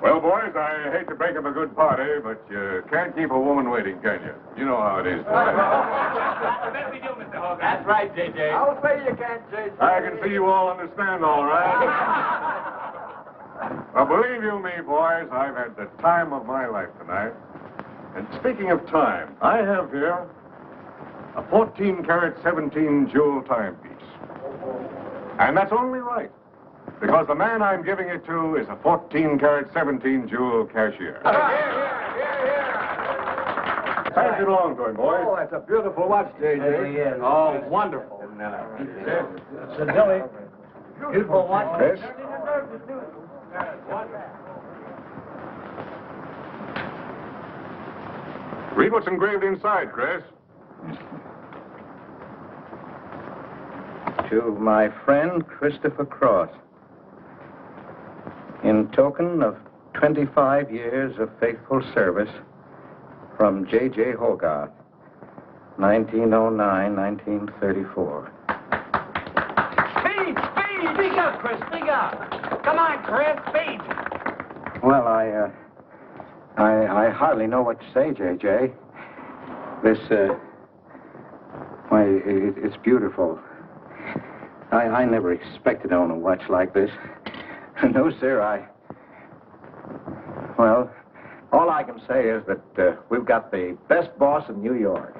Well, boys, I hate to break up a good party, but you can't keep a woman waiting, can you? You know how it is. That's right, J.J. I'll say you can't, J.J. I can see you all understand, all right. Well, believe you me, boys, I've had the time of my life tonight. And speaking of time, I have here a 14-carat, 17-jewel timepiece. And that's only right, because the man I'm giving it to is a 14-carat, 17-jewel cashier. Pass it along to him, boys. Oh, that's a beautiful watch, J.J. Oh, wonderful. It's a Billy. Beautiful watch. Yes? Read what's engraved inside, Chris. To my friend Christopher Cross, in token of 25 years of faithful service, from J.J. Hogarth, 1909-1934. Speed! Speak up, Chris, speak up! Come on, Chris, speed! Well, I hardly know what to say, J.J. This, why, it's beautiful. I never expected to own a watch like this. No, sir, well, all I can say is that we've got the best boss in New York. For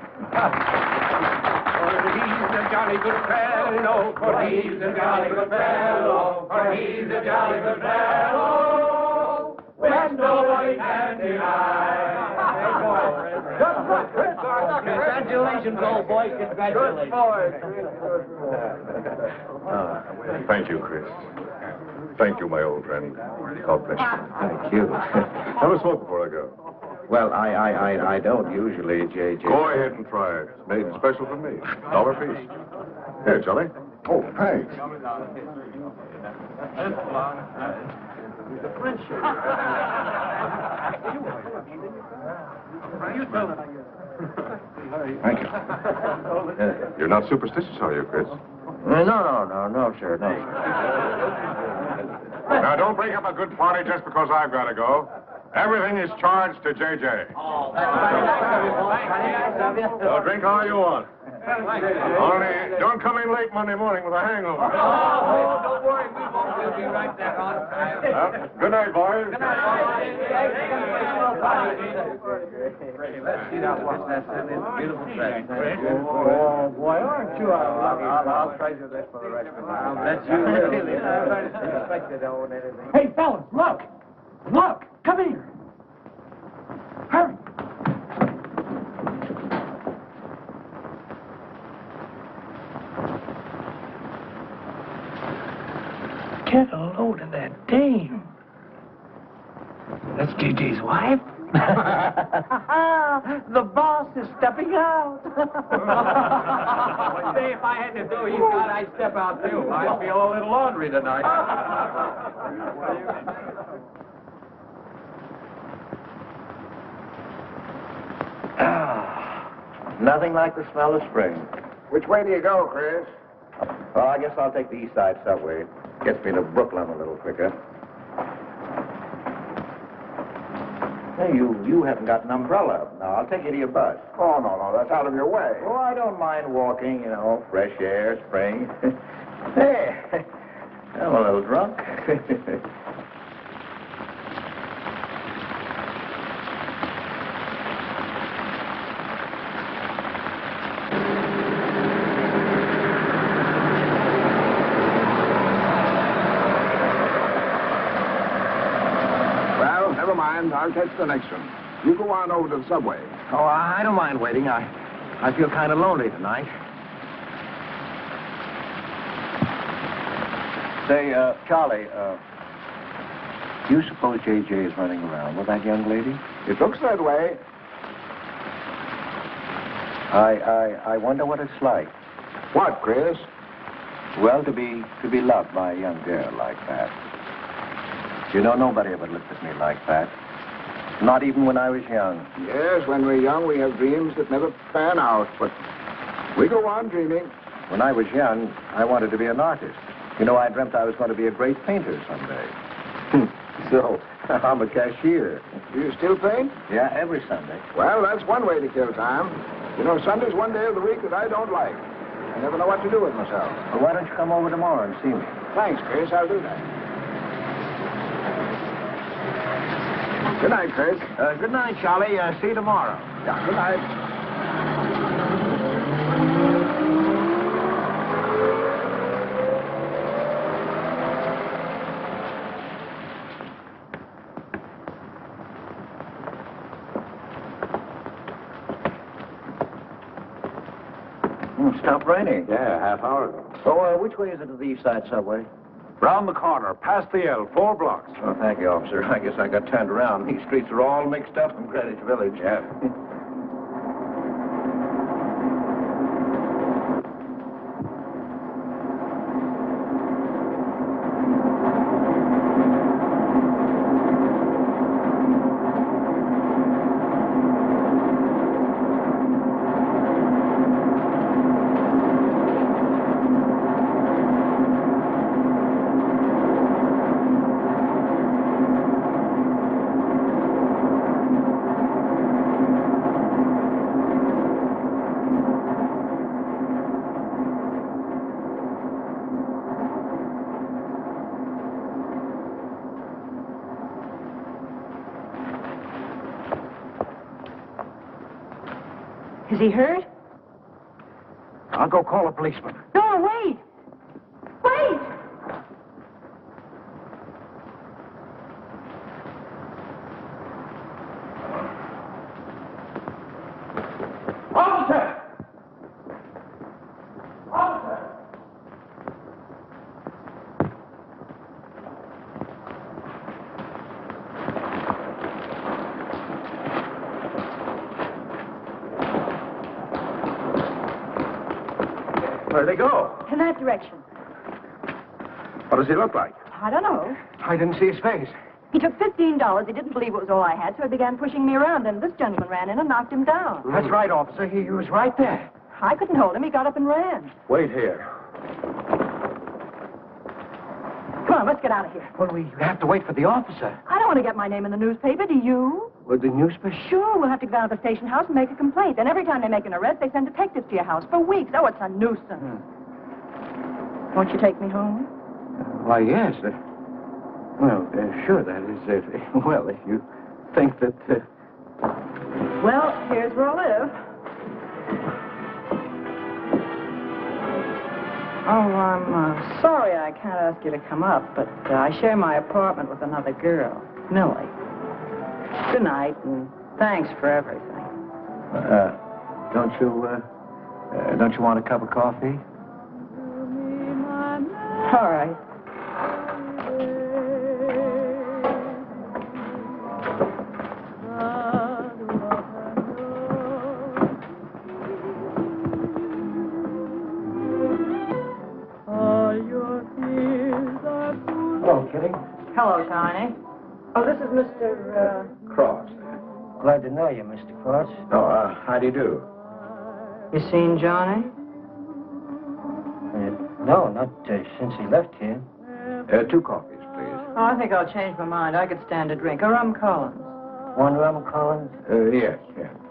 he's a jolly good fellow, for he's a jolly good fellow, for he's a jolly good fellow, which nobody can deny. Congratulations, old boy, congratulations. Thank you, Chris. Thank you, my old friend. God bless you. Thank you. Have a smoke before I go. Well, I don't usually, J.J. Go ahead and try it. It's made special for me. $1 piece. Here, Charlie. Oh, thanks. Thank you. You're not superstitious, are you, Chris? No, sir, no. Now, don't break up a good party just because I've got to go. Everything is charged to J.J. Oh, that's right. So drink all you want. Only don't come in late Monday morning with a hangover. Oh, don't worry, we won't. We'll be right there on time. Well, good night, boys. Good night. Let's see that watch. That's beautiful dress. Oh, boy, aren't you lucky? I'll treasure this for the rest of my life. Bet you will. Hey, fellas, look! Look! Come here! Hurry! Get a load of that dame. That's J.J.'s wife? The boss is stepping out. Say, if I had to do you thought I'd step out too. I feel a little laundry tonight. Nothing like the smell of spring. Which way do you go, Chris? Well, I guess I'll take the East Side subway. Gets me to Brooklyn a little quicker. Hey, you haven't got an umbrella. Now, I'll take you to your bus. Oh, no, that's out of your way. Oh, I don't mind walking, fresh air, spring. Hey, I'm a little drunk. Well, never mind. I'll catch the next one. You go on over to the subway. Oh, I don't mind waiting. I feel kind of lonely tonight. Say, Charlie, do you suppose J.J. is running around with that young lady? It looks that way. I wonder what it's like. What, Chris? Well, to be loved by a young girl like that. Nobody ever looked at me like that. Not even when I was young. Yes, when we're young, we have dreams that never pan out, but we go on dreaming. When I was young, I wanted to be an artist. You know, I dreamt I was going to be a great painter someday. So, I'm a cashier. Do you still paint? Yeah, every Sunday. Well, that's one way to kill time. You know, Sunday's one day of the week that I don't like. I never know what to do with myself. Well, why don't you come over tomorrow and see me? Thanks, Chris. I'll do that. Good night, Chris. Good night, Charlie. See you tomorrow. Yeah, good night. Stopped raining. Yeah, half hour ago. Oh, which way is it to the East Side Subway? Round the corner, past the L, 4 blocks. Oh, thank you, officer. I guess I got turned around. These streets are all mixed up in Greenwich Village. Yeah. Is he hurt? I'll go call a policeman. No, wait! Wait! Officer! Officer! Where'd they go? In that direction. What does he look like? I don't know. I didn't see his face. He took $15. He didn't believe it was all I had, so he began pushing me around, and this gentleman ran in and knocked him down. That's right, officer. He was right there. I couldn't hold him. He got up and ran. Wait here. Come on, let's get out of here. Well, we have to wait for the officer. I don't want to get my name in the newspaper, do you? With the newspaper? Sure, we'll have to go down to the station house and make a complaint. And every time they make an arrest, they send detectives to your house for weeks. Oh, it's a nuisance. Won't you take me home? Why, yes. Sure, that is it. Well, if you think that... Well, here's where I live. Oh, I'm sorry I can't ask you to come up, but I share my apartment with another girl, Millie. Good night, and thanks for everything. Don't you want a cup of coffee? All right. Hello, Kitty. Hello, Tiny. Oh, this is Mr. Cross. Glad to know you, Mr. Cross. Oh, how do you do? You seen Johnny? No, not since he left here. 2 coffees, please. Oh, I think I'll change my mind. I could stand a drink. A rum Collins. One rum, Collins? Yes.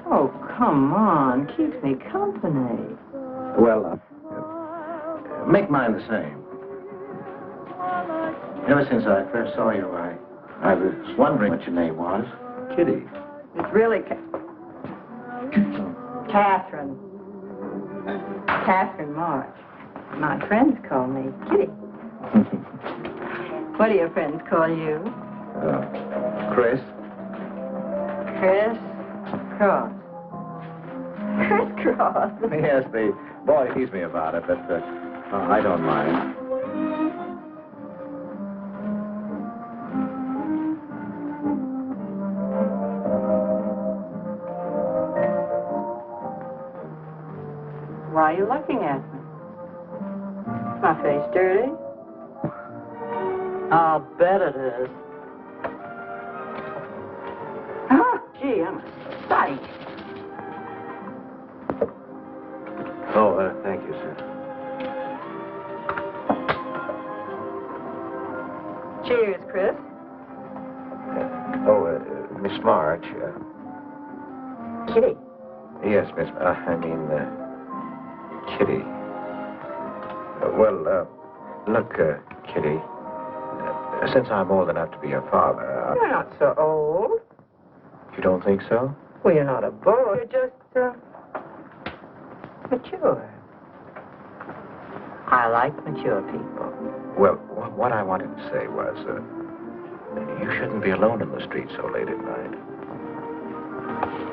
Oh, come on. Keeps me company. Well, make mine the same. Ever since I first saw you, I was wondering what your name was. Kitty. It's really Catherine. Catherine March. My friends call me Kitty. What do your friends call you? Chris. Chris Cross. Chris Cross. Yes, the boy teased me about it, but I don't mind. Why are you looking at me? Is my face dirty? I'll bet it is. Oh, gee, I'm a sight. Oh, thank you, sir. Cheers, Chris. Miss March. Kitty. Yes, Miss. Kitty. Look, Kitty. Since I'm old enough to be your father. You're not so old. You don't think so? Well, you're not a boy. You're just, mature. I like mature people. Well, what I wanted to say was, you shouldn't be alone in the street so late at night.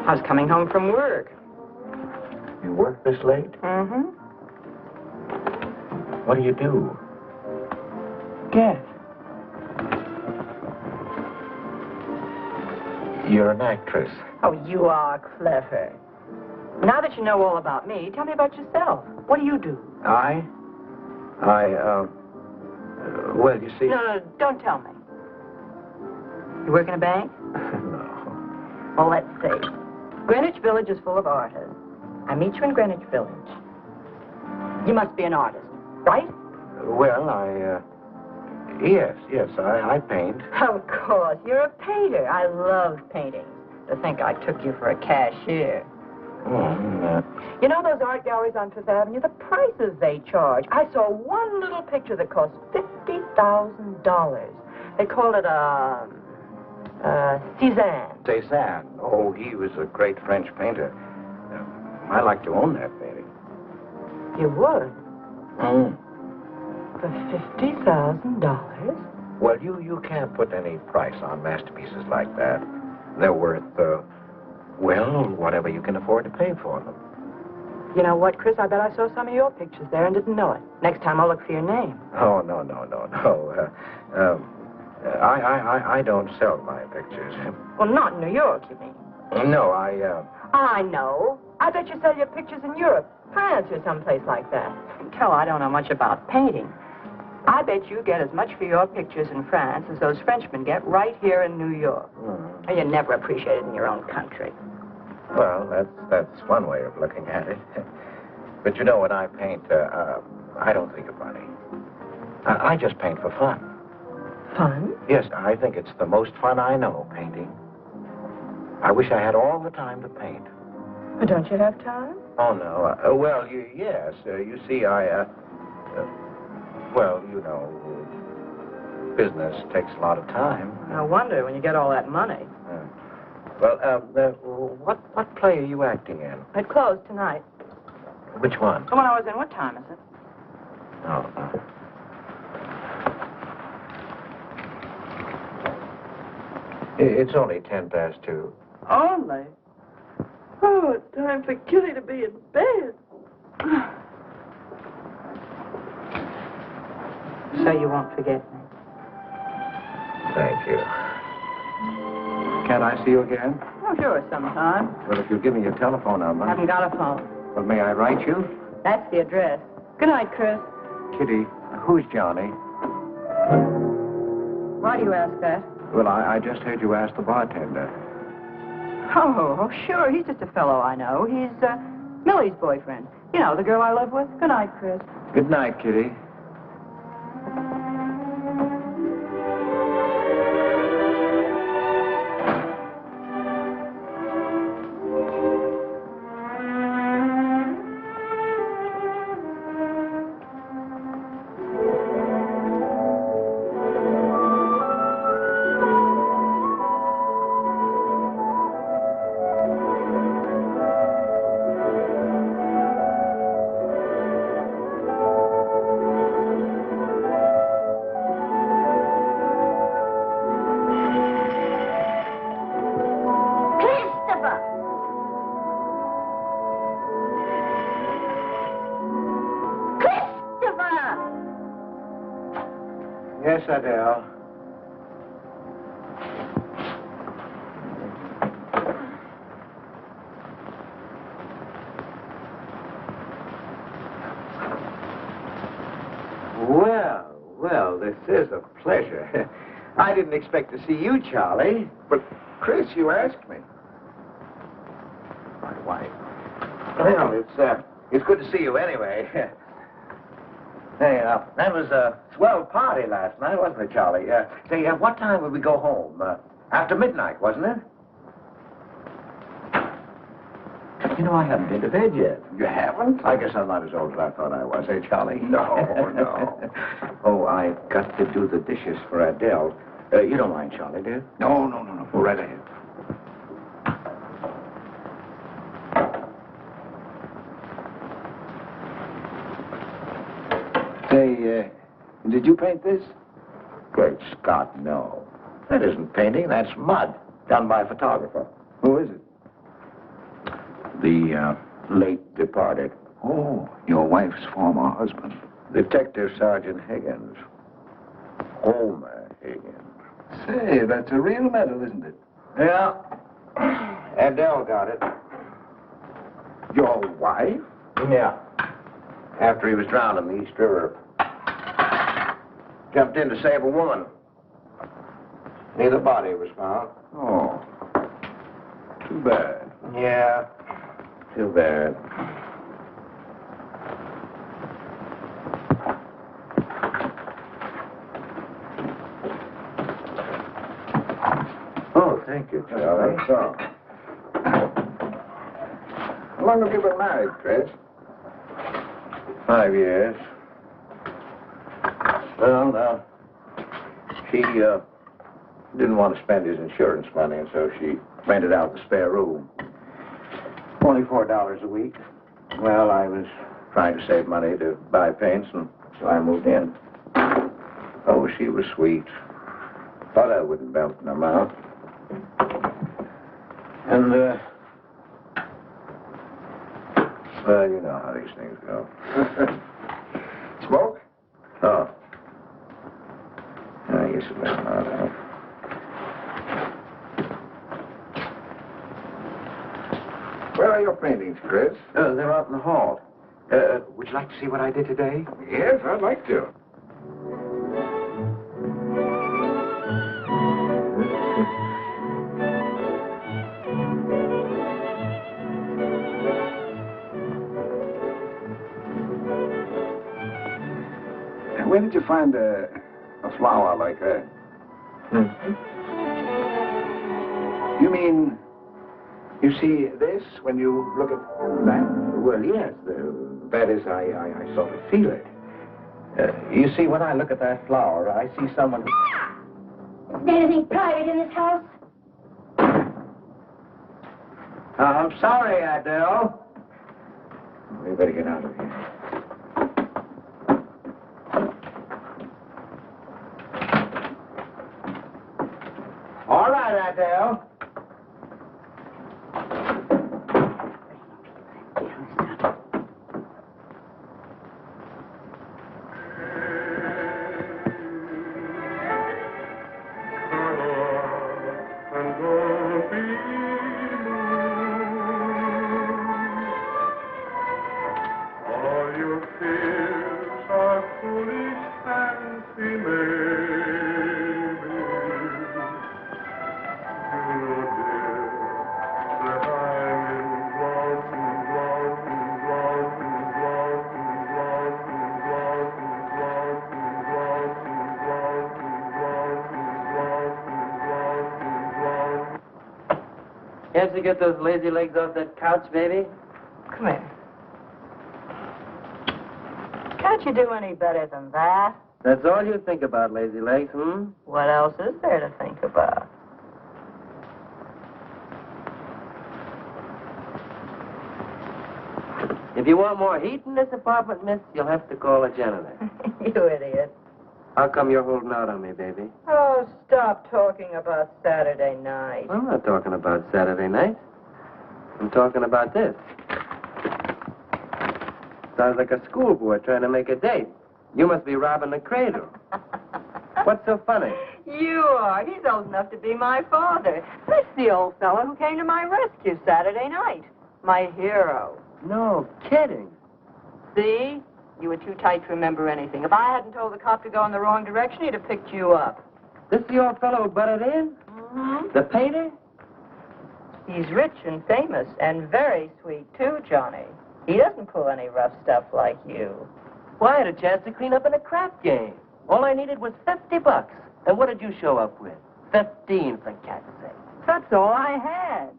I was coming home from work. You work this late? Mm-hmm. What do you do? Guess. You're an actress. Oh, you are clever. Now that you know all about me, tell me about yourself. What do you do? Well, you see... No, don't tell me. You work in a bank? No. Well, let's see. Greenwich Village is full of artists. I meet you in Greenwich Village. You must be an artist, right? Well, Yes, I paint. Of course. You're a painter. I love painting. To think I took you for a cashier. You know those art galleries on Fifth Avenue? The prices they charge. I saw one little picture that cost $50,000. They call it Cézanne. Cézanne. Oh, he was a great French painter. I'd like to own that painting. You would? For $50,000? Well, you can't put any price on masterpieces like that. They're worth, whatever you can afford to pay for them. You know what, Chris? I bet I saw some of your pictures there and didn't know it. Next time I'll look for your name. Oh, no. I don't sell my pictures. Well, not in New York, you mean? No, I know. I bet you sell your pictures in Europe, France, or someplace like that. Hell, I don't know much about painting. I bet you get as much for your pictures in France as those Frenchmen get right here in New York. And you never appreciate it in your own country. Well, that's one way of looking at it. But you know, when I paint, I don't think of money. I just paint for fun. Fun? Yes, I think it's the most fun I know, painting. I wish I had all the time to paint. But don't you have time? Oh, no. Yes. You see, business takes a lot of time. No wonder when you get all that money. What play are you acting in? It closed tonight. Which one? The one I was in. What time is it? Oh. It's only 2:10. Only? Oh, it's time for Kitty to be in bed. So you won't forget me? Thank you. Can't I see you again? Oh, sure, sometime. Well, if you'll give me your telephone number. Haven't got a phone. Well, may I write you? That's the address. Good night, Chris. Kitty, who's Johnny? Why do you ask that? Well, I just heard you ask the bartender. Oh, sure. He's just a fellow I know. He's Millie's boyfriend. You know, the girl I live with. Good night, Chris. Good night, Kitty. Yes, Adele. Well, this is a pleasure. I didn't expect to see you, Charlie. But, Chris, you asked me. My wife. Well, it's good to see you anyway. Hey, that was a swell party last night, wasn't it, Charlie? Say, what time would we go home? After midnight, wasn't it? You know, I haven't been to bed yet. You haven't? I guess I'm not as old as I thought I was, eh, Charlie? No, no. Oh, I've got to do the dishes for Adele. You don't mind, Charlie, do you? No. Go right ahead. Say, did you paint this? Great Scott, no. That isn't painting, that's mud. Done by a photographer. Who is it? The late departed. Oh, your wife's former husband. Detective Sergeant Higgins. Homer Higgins. Say, that's a real medal, isn't it? Yeah. Adele got it. Your wife? Yeah. After he was drowned in the East River. Jumped in to save a woman. Neither body was found. Oh. Too bad. Yeah. Too bad. Oh, thank you, Charlie. So. How long have you been married, Chris? 5 years. Well, now, she didn't want to spend his insurance money, and so she rented out the spare room. Only $4 a week. Well, I was trying to save money to buy paints, and so I moved in. Oh, she was sweet. Thought I wouldn't melt in her mouth. And, well, you know how these things go. Smoke? Oh. I guess it doesn't matter. Where are your paintings, Chris? They're out in the hall. Would you like to see what I did today? Yes, I'd like to. Where did you find a flower like that? You mean, you see this when you look at that? Well, yes. That is, I sort of feel it. You see, when I look at that flower, I see someone... Is there anything private in this house? I'm sorry, Adele. We better get out of here. All right, Adele. Can't you get those lazy legs off that couch, baby? Come here. Can't you do any better than that? That's all you think about, lazy legs, hmm? What else is there to think about? If you want more heat in this apartment, miss, you'll have to call a janitor. You idiot. How come you're holding out on me, baby? Oh, stop talking about Saturday night. I'm not talking about Saturday night. I'm talking about this. Sounds like a schoolboy trying to make a date. You must be robbing the cradle. What's so funny? You are. He's old enough to be my father. That's the old fellow who came to my rescue Saturday night. My hero. No kidding. See? You were too tight to remember anything. If I hadn't told the cop to go in the wrong direction, he'd have picked you up. This the old fellow who butted in? Mm-hmm. The painter? He's rich and famous and very sweet, too, Johnny. He doesn't pull any rough stuff like you. Well, I had a chance to clean up in a crap game. All I needed was $50. And what did you show up with? 15, for cat's sake. That's all I had.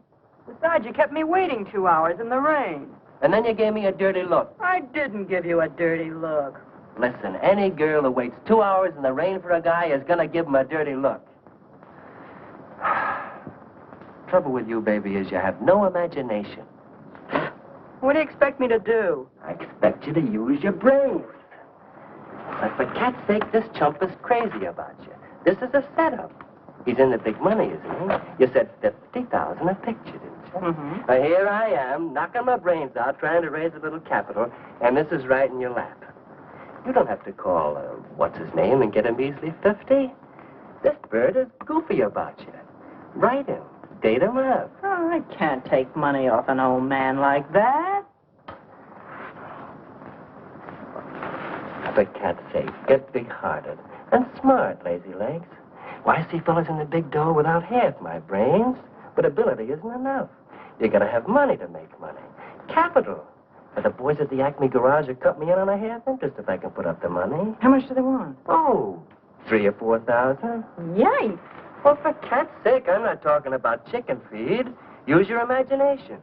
Besides, you kept me waiting 2 hours in the rain. And then you gave me a dirty look. I didn't give you a dirty look. Listen, any girl who waits 2 hours in the rain for a guy is gonna give him a dirty look. Trouble with you, baby, is you have no imagination. What do you expect me to do? I expect you to use your brains. But for cat's sake, this chump is crazy about you. This is a setup. He's in the big money, isn't he? You said 50,000 a picture, didn't you? Mm-hmm. Now, here I am, knocking my brains out, trying to raise a little capital, and this is right in your lap. You don't have to call, what's his name, and get a measly 50. This bird is goofy about you. Write him. Date him up. Oh, I can't take money off an old man like that. For cat's sake, get big-hearted and smart, lazy legs. Why, I see fellas in the big door without half my brains, but ability isn't enough. You gotta have money to make money. Capital. And the boys at the Acme garage will cut me in on a half interest if I can put up the money. How much do they want? Oh, 3,000 or 4,000. Yikes. Well, for cat's sake, I'm not talking about chicken feed. Use your imagination.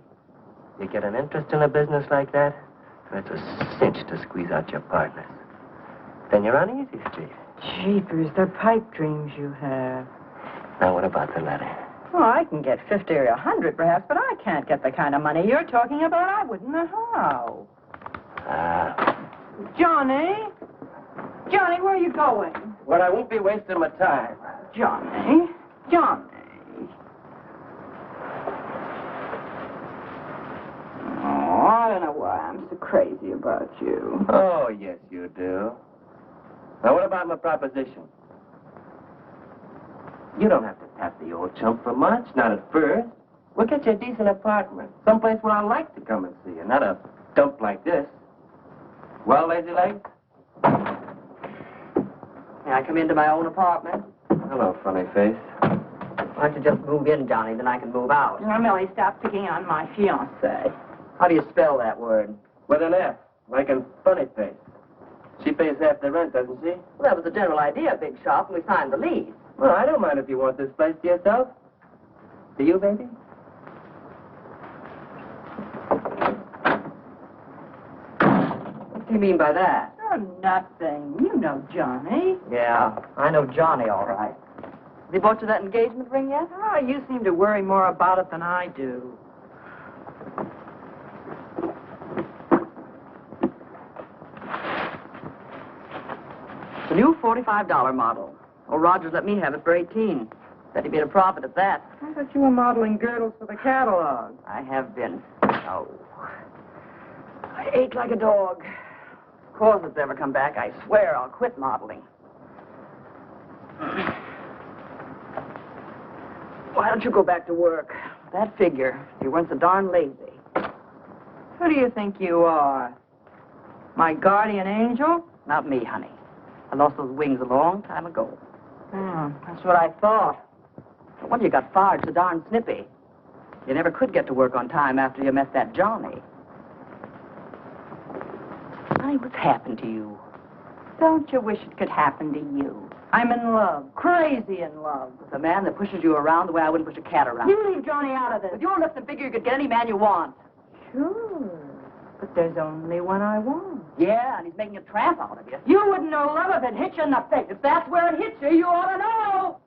You get an interest in a business like that, it's a cinch to squeeze out your partners. Then you're on easy street. Jeepers, they're pipe dreams you have. Now, what about the letter? Well, I can get 50 or 100 perhaps, but I can't get the kind of money you're talking about. I wouldn't know how. Johnny? Johnny, where are you going? Well, I won't be wasting my time. Johnny? Johnny? Oh, I don't know why I'm so crazy about you. Oh, yes, you do. Now, what about my proposition? You don't have to tap the old chump for much, not at first. We'll get you a decent apartment, someplace where I like to come and see you, not a dump like this. Well, lazy legs? May I come into my own apartment? Hello, funny face. Why don't you just move in, Johnny, then I can move out. Now, Millie, stop picking on my fiancée. How do you spell that word? With an F, like in funny face. She pays half the rent, doesn't she? Well, that was the general idea, Big Shop, when we signed the lease. Well, I don't mind if you want this place to yourself. Do you, baby? What do you mean by that? Oh, nothing. You know Johnny. Yeah, I know Johnny, all right. Has he bought you that engagement ring yet? Oh, you seem to worry more about it than I do. It's a new $45 model. Oh, Rogers let me have it for 18. Said he made a profit at that. I thought you were modeling girdles for the catalog. I have been. Oh. I ate like a dog. Of course, if it's ever come back, I swear I'll quit modeling. Why don't you go back to work? That figure, you weren't so darn lazy. Who do you think you are? My guardian angel? Not me, honey. I lost those wings a long time ago. That's what I thought. No wonder you got fired so darn snippy. You never could get to work on time after you met that Johnny. Honey, what's happened to you? Don't you wish it could happen to you? I'm in love, crazy in love, with a man that pushes you around the way I wouldn't push a cat around. You leave Johnny out of this. With your lips and figure, you could get any man you want. Sure, but there's only one I want. Yeah, and he's making a tramp out of you. You wouldn't know love if it hit you in the face. If that's where it hits you, you ought to know.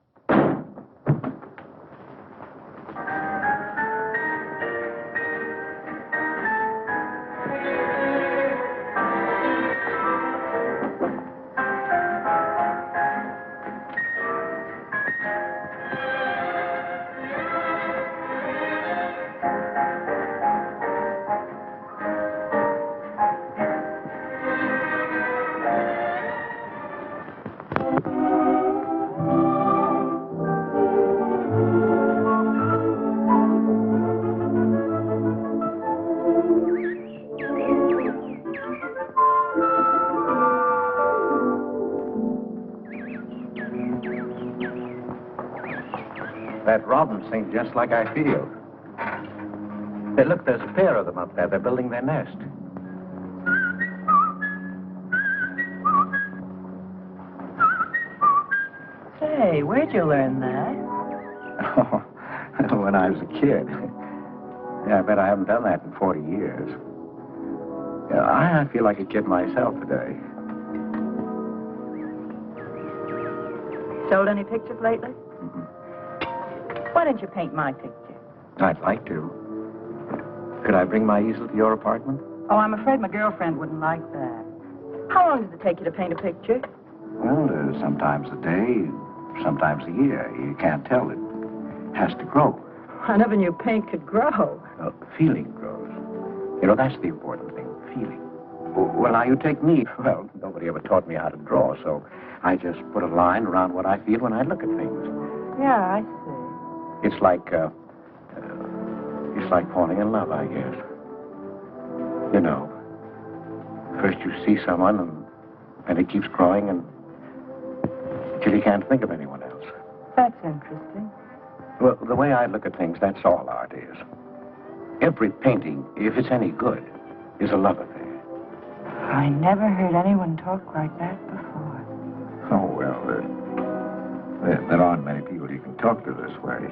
That robin sings just like I feel. Hey, look, there's a pair of them up there. They're building their nest. Say, where'd you learn that? Oh, when I was a kid. Yeah, I bet I haven't done that in 40 years. Yeah, I feel like a kid myself today. Sold any pictures lately? Mm-hmm. Why don't you paint my picture? I'd like to. Could I bring my easel to your apartment? Oh, I'm afraid my girlfriend wouldn't like that. How long does it take you to paint a picture? Well, sometimes a day, sometimes a year. You can't tell. It has to grow. I never knew paint could grow. Feeling grows. You know, that's the important thing, feeling. Well, now you take me. Well, nobody ever taught me how to draw, so I just put a line around what I feel when I look at things. Yeah, I see. It's like falling in love, I guess. You know, first you see someone and it keeps growing until you can't think of anyone else. That's interesting. Well, the way I look at things, that's all art is. Every painting, if it's any good, is a love affair. I never heard anyone talk like that before. Oh, well, there aren't many people you can talk to this way.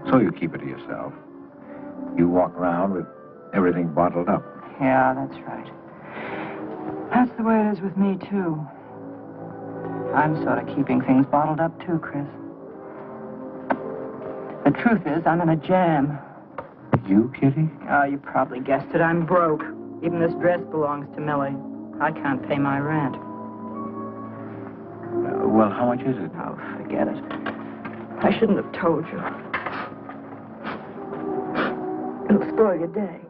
So you keep it to yourself. You walk around with everything bottled up. Yeah, that's right. That's the way it is with me, too. I'm sort of keeping things bottled up, too, Chris. The truth is, I'm in a jam. You, Kitty? Oh, you probably guessed it. I'm broke. Even this dress belongs to Millie. I can't pay my rent. Well, how much is it? Oh, forget it. I shouldn't have told you. It'll spoil your day.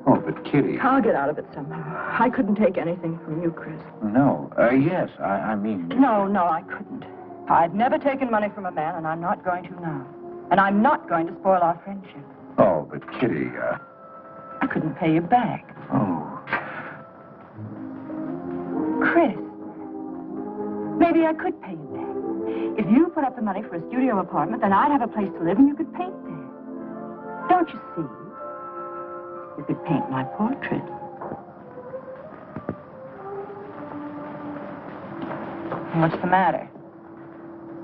Oh, but Kitty... I'll get out of it somehow. I couldn't take anything from you, Chris. No. Yes, I mean... No, I couldn't. I've never taken money from a man, and I'm not going to now. And I'm not going to spoil our friendship. Oh, but Kitty, I couldn't pay you back. Oh. Chris, maybe I could pay you back. If you put up the money for a studio apartment, then I'd have a place to live and you could paint there. Don't you see? You could paint my portrait. What's the matter?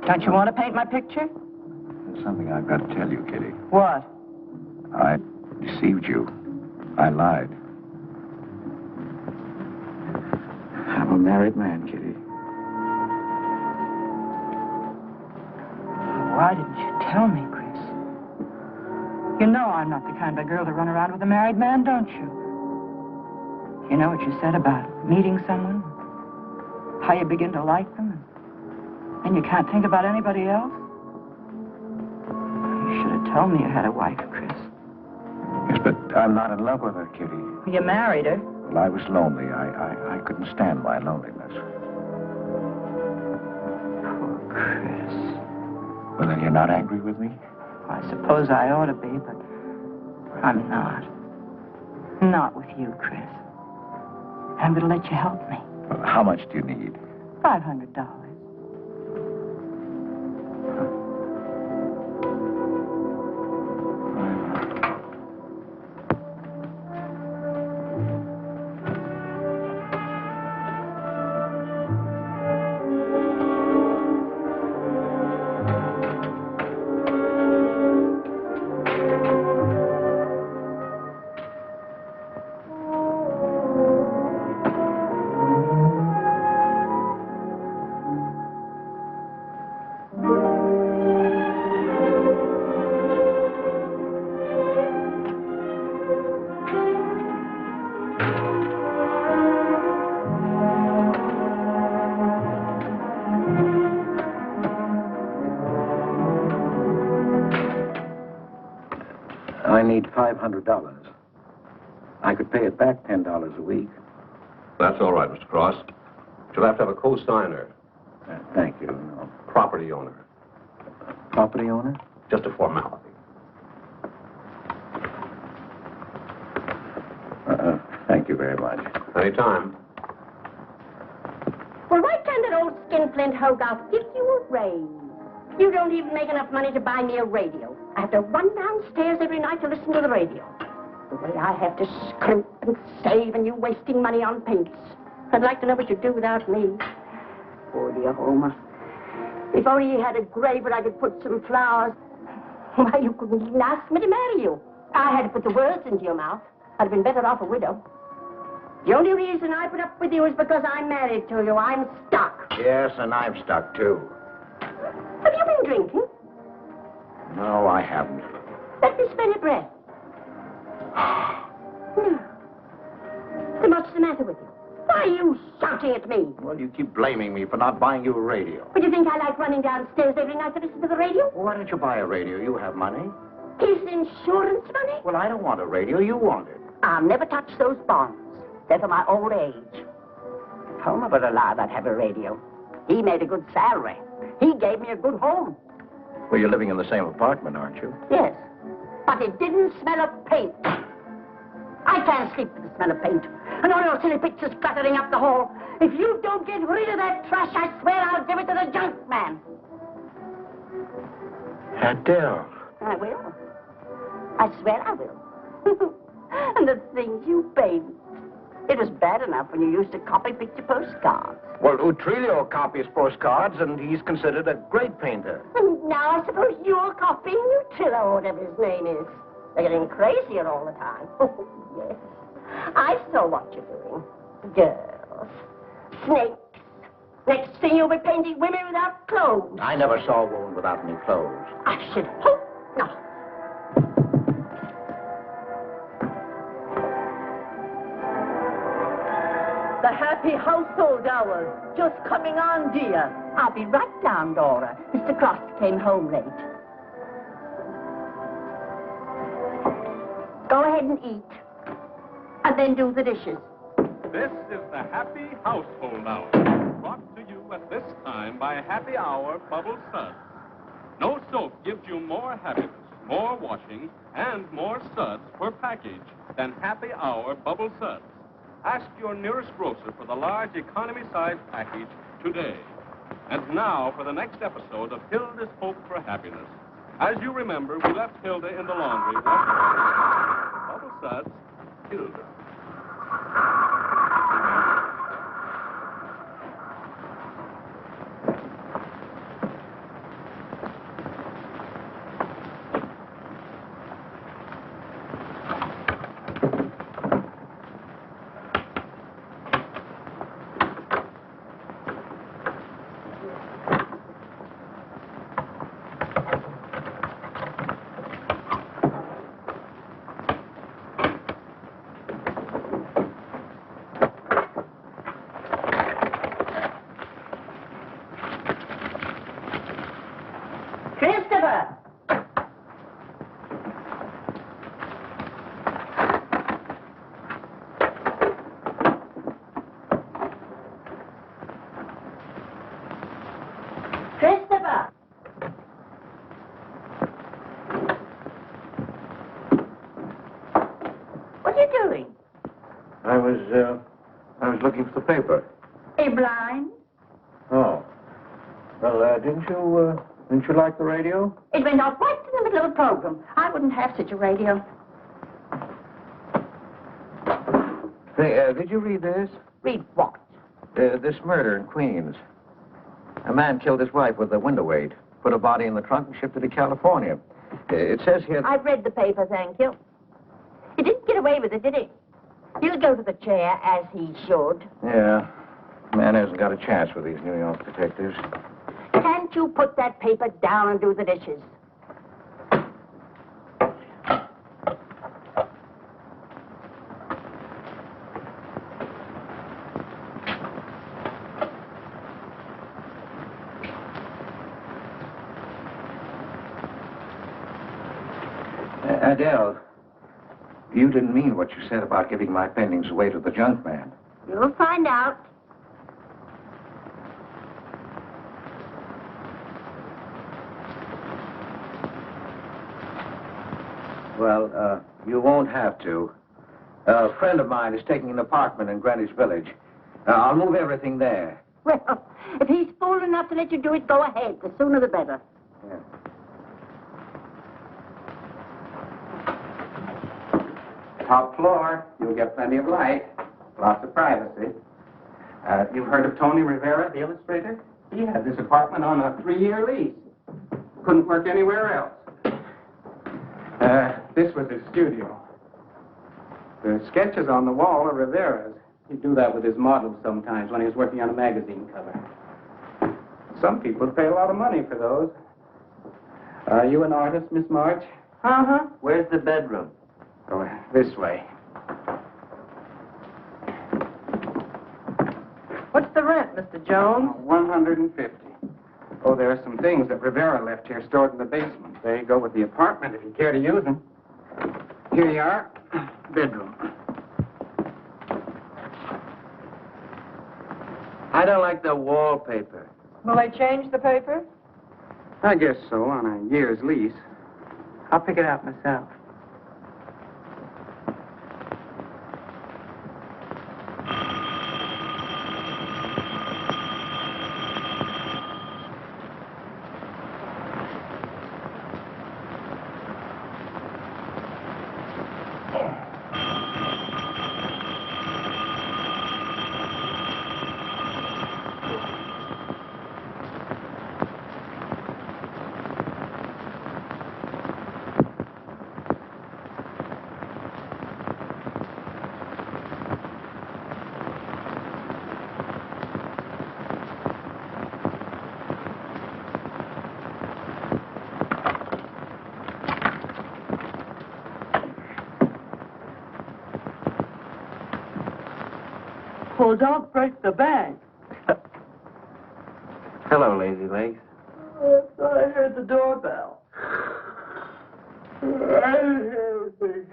Don't you want to paint my picture? There's something I've got to tell you, Kitty. What? I deceived you. I lied. I'm a married man, Kitty. Why didn't you tell me, Chris? You know I'm not the kind of girl to run around with a married man, don't you? You know what you said about meeting someone? How you begin to like them, and you can't think about anybody else? You should have told me you had a wife, Chris. Yes, but I'm not in love with her, Kitty. You married her. Well, I was lonely. I couldn't stand my loneliness. Poor Chris. Well, then you're not angry with me? I suppose I ought to be, but I'm not. Not with you, Chris. I'm going to let you help me. Well, how much do you need? $500. I need $500. I could pay it back $10 a week. That's all right, Mr. Cross. You'll have to have a co-signer. Thank you. No. Property owner. Property owner? Just a formality. Thank you very much. Anytime. Well, why can't that old skinflint Hogarth give you a raise? You don't even make enough money to buy me a radio. I have to run downstairs every night to listen to the radio. The way I have to scrimp and save and you wasting money on paints. I'd like to know what you'd do without me. Poor dear Homer. If only he had a grave where I could put some flowers. Why, you couldn't even ask me to marry you. I had to put the words into your mouth. I'd have been better off a widow. The only reason I put up with you is because I'm married to you. I'm stuck. Yes, and I'm stuck, too. Have you been drinking? No, I haven't. Let me smell your breath. No. Then what's the matter with you? Why are you shouting at me? Well, you keep blaming me for not buying you a radio. But you think I like running downstairs every night to listen to the radio? Well, why don't you buy a radio? You have money. Is insurance money? Well, I don't want a radio. You want it. I'll never touch those bonds. They're for my old age. If Homer were alive, I'd have a radio. He made a good salary. He gave me a good home. Well, you're living in the same apartment, aren't you? Yes, but it didn't smell of paint. I can't sleep with the smell of paint. And all those silly pictures cluttering up the hall. If you don't get rid of that trash, I swear I'll give it to the junk man. Adele. I will. I swear I will. And the things you paint. It was bad enough when you used to copy picture postcards. Well, Utrillo copies postcards, and he's considered a great painter. And now I suppose you're copying Utrillo, or whatever his name is. They're getting crazier all the time. Oh, yes. I saw what you're doing. Girls. Snakes. Next thing you'll be painting women without clothes. I never saw a woman without any clothes. I should hope not. The happy household hour. Just coming on, dear. I'll be right down, Dora. Mr. Cross came home late. Go ahead and eat. And then do the dishes. This is the Happy Household Hour, brought to you at this time by Happy Hour Bubble Suds. No soap gives you more happiness, more washing, and more suds per package than Happy Hour Bubble Suds. Ask your nearest grocer for the large economy-size package today. And now for the next episode of Hilda's Hope for Happiness. As you remember, we left Hilda in the laundry. Bubble Suds, Hilda. Christopher! Christopher! What are you doing? I was looking for the paper. Are you blind? Oh. Well, didn't you like the radio? It went off right in the middle of a program. I wouldn't have such a radio. Hey, did you read this? Read what? This murder in Queens. A man killed his wife with a window weight, put a body in the trunk and shipped it to California. It says here... I've read the paper, thank you. He didn't get away with it, did he? He'll go to the chair, as he should. Yeah. Man hasn't got a chance with these New York detectives. Can't you put that paper down and do the dishes? Adele, you didn't mean what you said about giving my paintings away to the junk man. You'll find out. Well, you won't have to. A friend of mine is taking an apartment in Greenwich Village. I'll move everything there. Well, if he's fool enough to let you do it, go ahead. The sooner the better. Yeah. Top floor. You'll get plenty of light. Lots of privacy. You've heard of Tony Rivera, the illustrator? He had this apartment on a 3-year lease. Couldn't work anywhere else. This was his studio. The sketches on the wall are Rivera's. He'd do that with his models sometimes when he was working on a magazine cover. Some people pay a lot of money for those. Are you an artist, Miss March? Uh-huh. Where's the bedroom? Go this way. What's the rent, Mr. Jones? 150. Oh, there are some things that Rivera left here stored in the basement. They go with the apartment if you care to use them. Here you are. Bedroom. I don't like the wallpaper. Will they change the paper? I guess so, on a year's lease. I'll pick it out myself. Well, don't break the bank. Hello, Lazy Legs. I heard the doorbell. I didn't hear anything.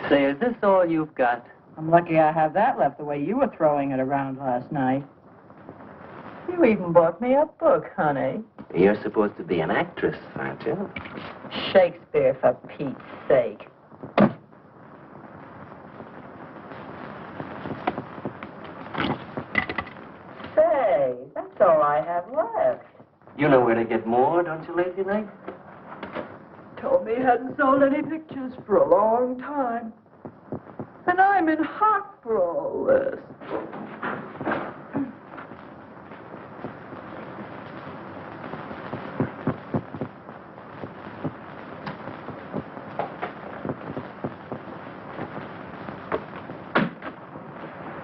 Say, is this all you've got? I'm lucky I have that left the way you were throwing it around last night. You even bought me a book, honey. You're supposed to be an actress, aren't you? Shakespeare, for Pete's sake. Say, that's all I have left. You know where to get more, don't you, Lazy Legs? Told me he hadn't sold any pictures for a long time. And I'm in hock for all this.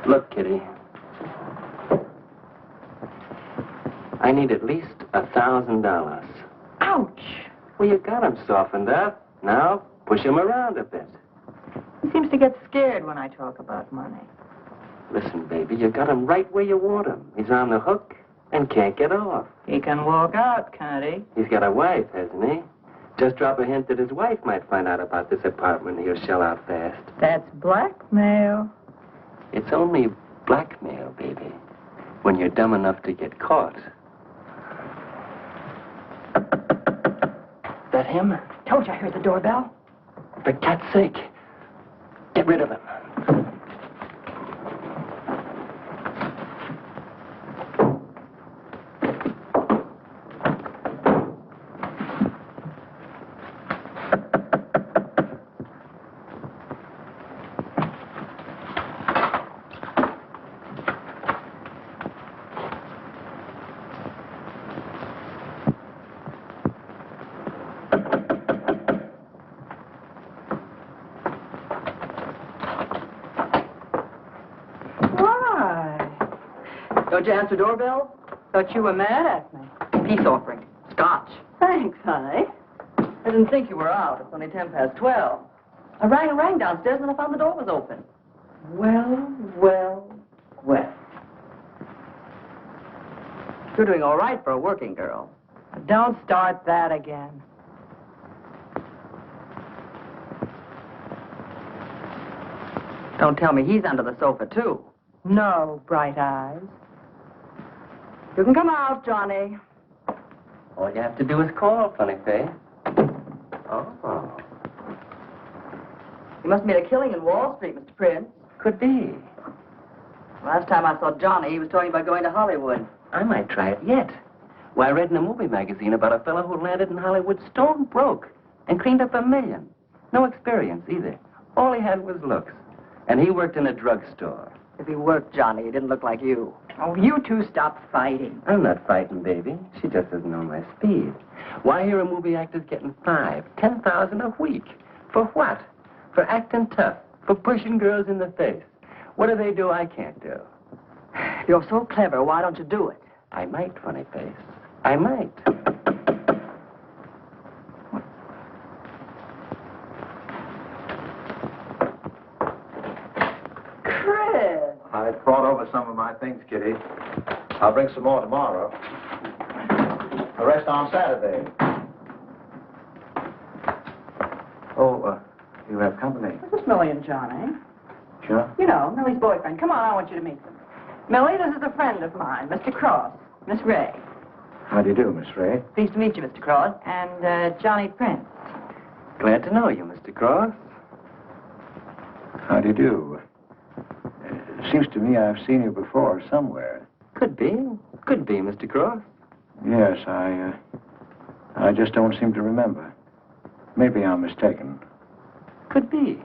Look, Kitty. I need at least $1,000. Ouch! Well, you got him softened up. Now, push him around a bit. He seems to get scared when I talk about money. Listen, baby, you got him right where you want him. He's on the hook and can't get off. He can walk out, can't he? He's got a wife, hasn't he? Just drop a hint that his wife might find out about this apartment and he'll shell out fast. That's blackmail. It's only blackmail, baby, when you're dumb enough to get caught. That him? Told you I heard the doorbell. For cat's sake, get rid of him. Don't you answer doorbell? Thought you were mad at me. Peace offering. Scotch. Thanks, honey. I didn't think you were out. It's only 12:10. I rang downstairs and I found the door was open. Well. You're doing all right for a working girl. Don't start that again. Don't tell me he's under the sofa, too. No, bright eyes. You can come out, Johnny. All you have to do is call, funny face. Oh. You must mean a killing in Wall Street, Mr. Prince. Could be. Last time I saw Johnny, he was talking about going to Hollywood. I might try it yet. Well, I read in a movie magazine about a fellow who landed in Hollywood stone broke and cleaned up $1 million. No experience either. All he had was looks. And he worked in a drugstore. If he worked Johnny, he didn't look like you. Oh, you two stop fighting. I'm not fighting, baby. She just doesn't know my speed. Why here a movie actor's getting $5,000 a week? For what? For acting tough. For pushing girls in the face. What do they do I can't do? You're so clever. Why don't you do it? I might, funny face. I might. Chris! I brought over some of my things, Kitty. I'll bring some more tomorrow. The rest on Saturday. Oh, you have company. This is Millie and Johnny. Sure. You know, Millie's boyfriend. Come on, I want you to meet them. Millie, this is a friend of mine, Mr. Cross. Miss Ray. How do you do, Miss Ray? Pleased to meet you, Mr. Cross. And Johnny Prince. Glad to know you, Mr. Cross. How do you do? Seems to me I've seen you before somewhere. Could be. Could be, Mr. Cross. Yes, I just don't seem to remember. Maybe I'm mistaken. Could be.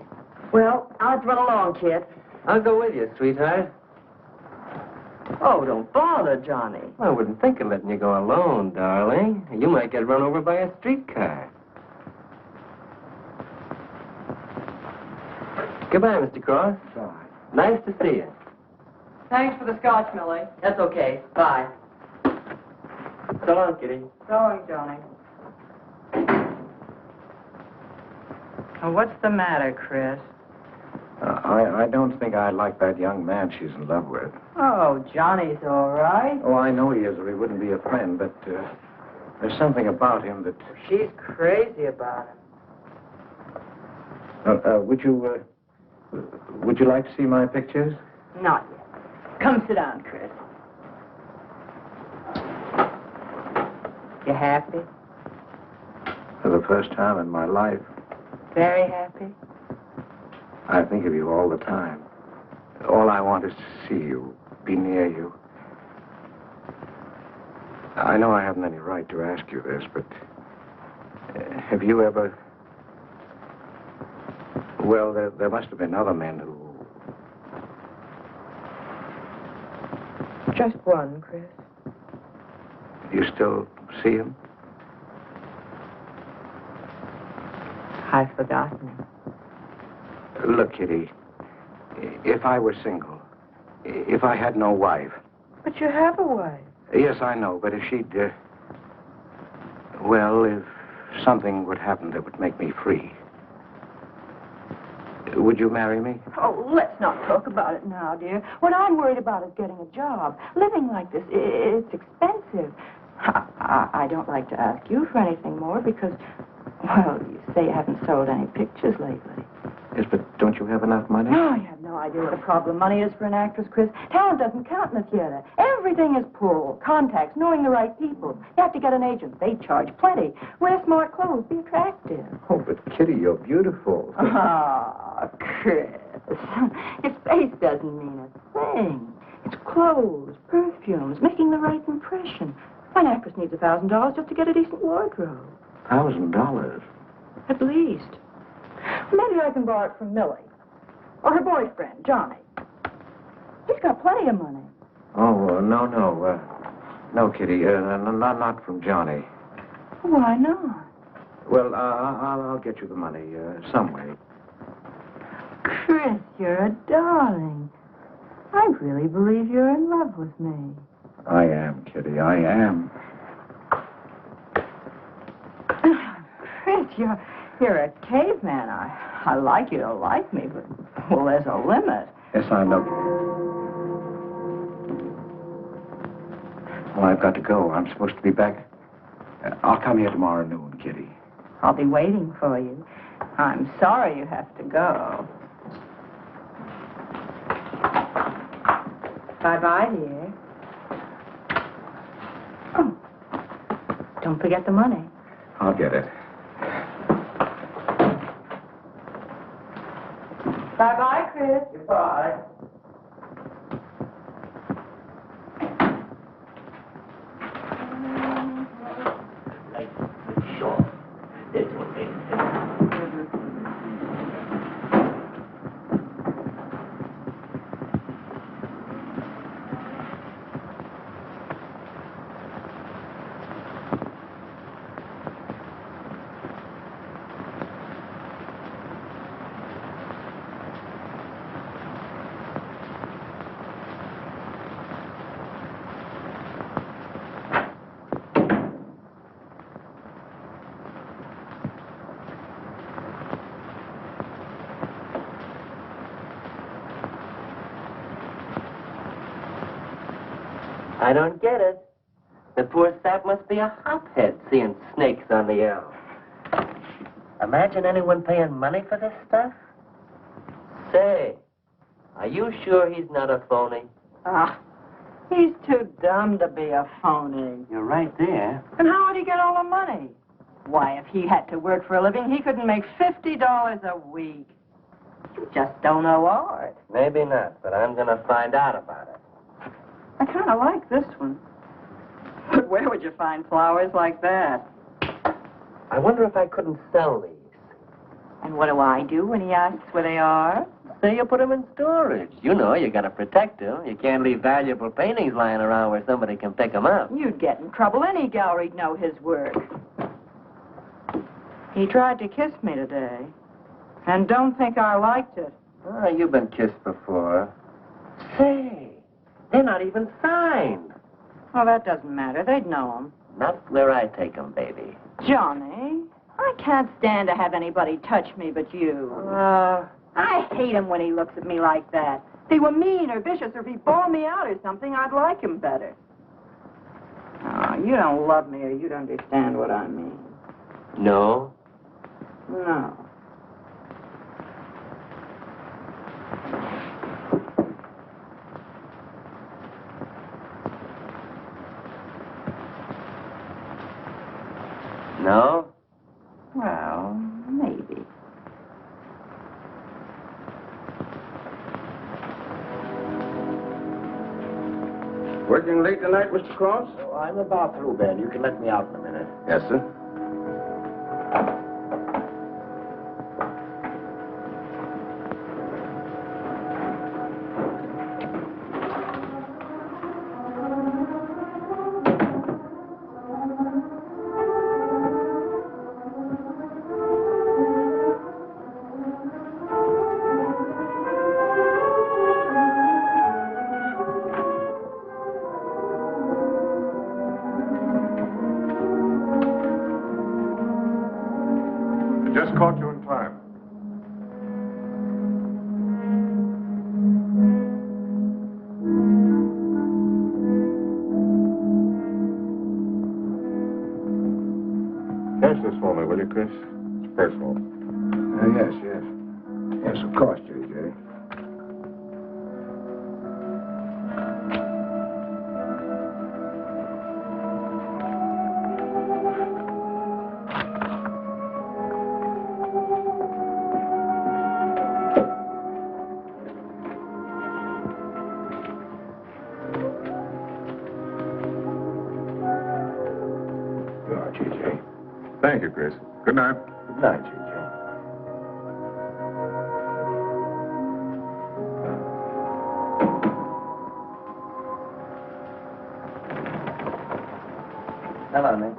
Well, I'll have to run along, kid. I'll go with you, sweetheart. Oh, don't bother, Johnny. I wouldn't think of letting you go alone, darling. You might get run over by a streetcar. Goodbye, Mr. Cross. Sorry. Nice to see you. Thanks for the scotch, Millie. That's okay. Bye. So long, Kitty. So long, Johnny. Oh, what's the matter, Chris? I don't think I like that young man she's in love with. Oh, Johnny's all right. Oh, I know he is, or he wouldn't be a friend, but there's something about him that... She's crazy about him. Would you like to see my pictures? Not yet. Come sit down, Chris. You happy? For the first time in my life, Very happy? I think of you all the time. All I want is to see you, be near you. I know I haven't any right to ask you this, but have you ever... Well, there must have been other men who... Just one, Chris. You still see him? I've forgotten him. Look, Kitty, if I were single, if I had no wife... But you have a wife. Yes, I know, but if she'd... well, if something would happen that would make me free... Would you marry me? Oh, let's not talk about it now, dear. What I'm worried about is getting a job. Living like this, it's expensive. I don't like to ask you for anything more because, well, you say you haven't sold any pictures lately. Yes, but don't you have enough money? Oh, you have no idea what a problem money is for an actress, Chris. Talent doesn't count in the theater. Everything is pull, contacts, knowing the right people. You have to get an agent. They charge plenty. Wear smart clothes. Be attractive. Oh, but Kitty, you're beautiful. Ah, Chris. Your face doesn't mean a thing. It's clothes, perfumes, making the right impression. An actress needs $1,000 just to get a decent wardrobe. $1,000? At least. Maybe I can borrow it from Millie. Or her boyfriend, Johnny. He's got plenty of money. Oh, no. No, Kitty, not from Johnny. Why not? Well, I'll get you the money some way. Chris, you're a darling. I really believe you're in love with me. I am, Kitty, I am. Chris, you're a caveman. I like you to like me, but, well, there's a limit. Yes, I know. Well, I've got to go. I'm supposed to be back. I'll come here tomorrow noon, Kitty. I'll be waiting for you. I'm sorry you have to go. Bye-bye, dear. Oh, don't forget the money. I'll get it. Bye-bye, Chris. Goodbye. I don't get it. The poor sap must be a hophead seeing snakes on the L. Imagine anyone paying money for this stuff. Say, are you sure he's not a phony? Ah, he's too dumb to be a phony. You're right there. And how would he get all the money? Why, if he had to work for a living, he couldn't make $50 a week. You just don't know art. Maybe not, but I'm going to find out about it. I kind of like this one. But where would you find flowers like that? I wonder if I couldn't sell these. And what do I do when he asks where they are? Say you put them in storage. You know, you got to protect them. You can't leave valuable paintings lying around where somebody can pick them up. You'd get in trouble. Any gallery'd know his work. He tried to kiss me today. And don't think I liked it. Oh, you've been kissed before. Say, they're not even signed. Oh, that doesn't matter. They'd know him. Not where I take them, baby. Johnny, I can't stand to have anybody touch me but you. I hate him when he looks at me like that. If he were mean or vicious or if he bawled me out or something, I'd like him better. Oh, you don't love me or you'd understand what I mean. No? No. No? Well, maybe. Working late tonight, Mr. Cross? Oh, I'm about through, Ben. You can let me out in a minute. Yes, sir. Just caught you in time. Cash this for me, will you, Chris? It's personal. Yes. Yes, of course, J.J. Thank you, Chris. Good night. Good night, J.J. Hello, Nick.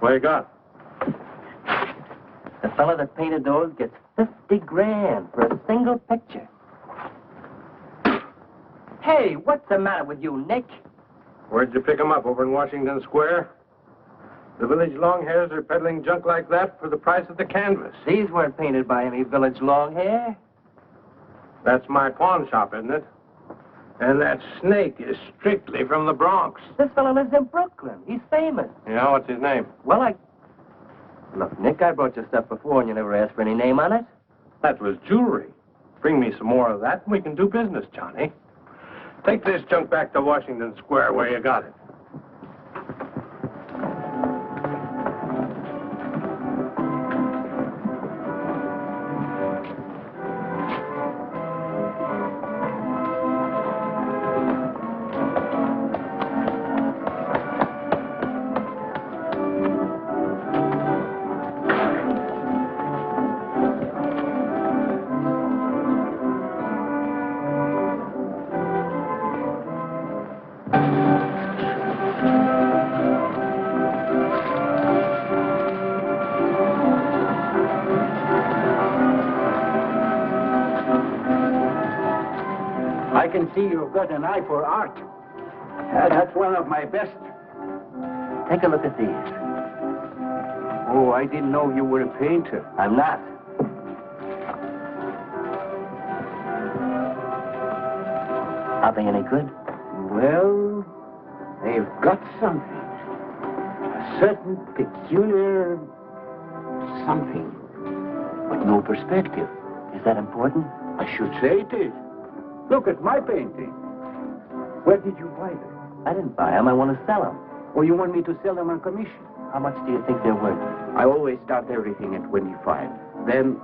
What you got? The fella that painted those gets 50 grand for a single picture. Hey, what's the matter with you, Nick? Where'd you pick 'em up? Over in Washington Square? The village longhairs are peddling junk like that for the price of the canvas. These weren't painted by any village long hair. That's my pawn shop, isn't it? And that snake is strictly from the Bronx. This fella lives in Brooklyn. He's famous. Yeah, what's his name? Well, Look, Nick, I brought your stuff before and you never asked for any name on it. That was jewelry. Bring me some more of that and we can do business, Johnny. Take this junk back to Washington Square where you got it. I can see you've got an eye for art. That's one of my best. Take a look at these. Oh, I didn't know you were a painter. I'm not. Are they any good? Well, they've got something. A certain peculiar something. But no perspective. Is that important? I should say it is. Look at my painting. Where did you buy them? I didn't buy them. I want to sell them. Or you want me to sell them on commission? How much do you think they're worth? I always start everything at 25. Then,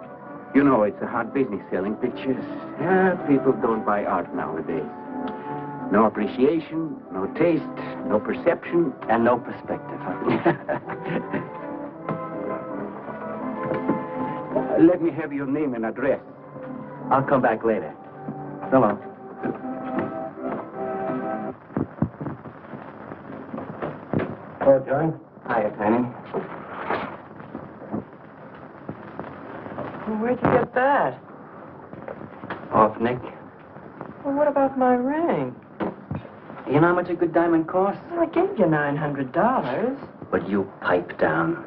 you know, it's a hard business selling pictures. Yeah, people don't buy art nowadays. No appreciation, no taste, no perception. And no perspective. Let me have your name and address. I'll come back later. So long. Oh, Joan. Hiya, Tiny. Well, where'd you get that? Off, Nick. Well, what about my ring? You know how much a good diamond costs? Well, I gave you $900. But you pipe down.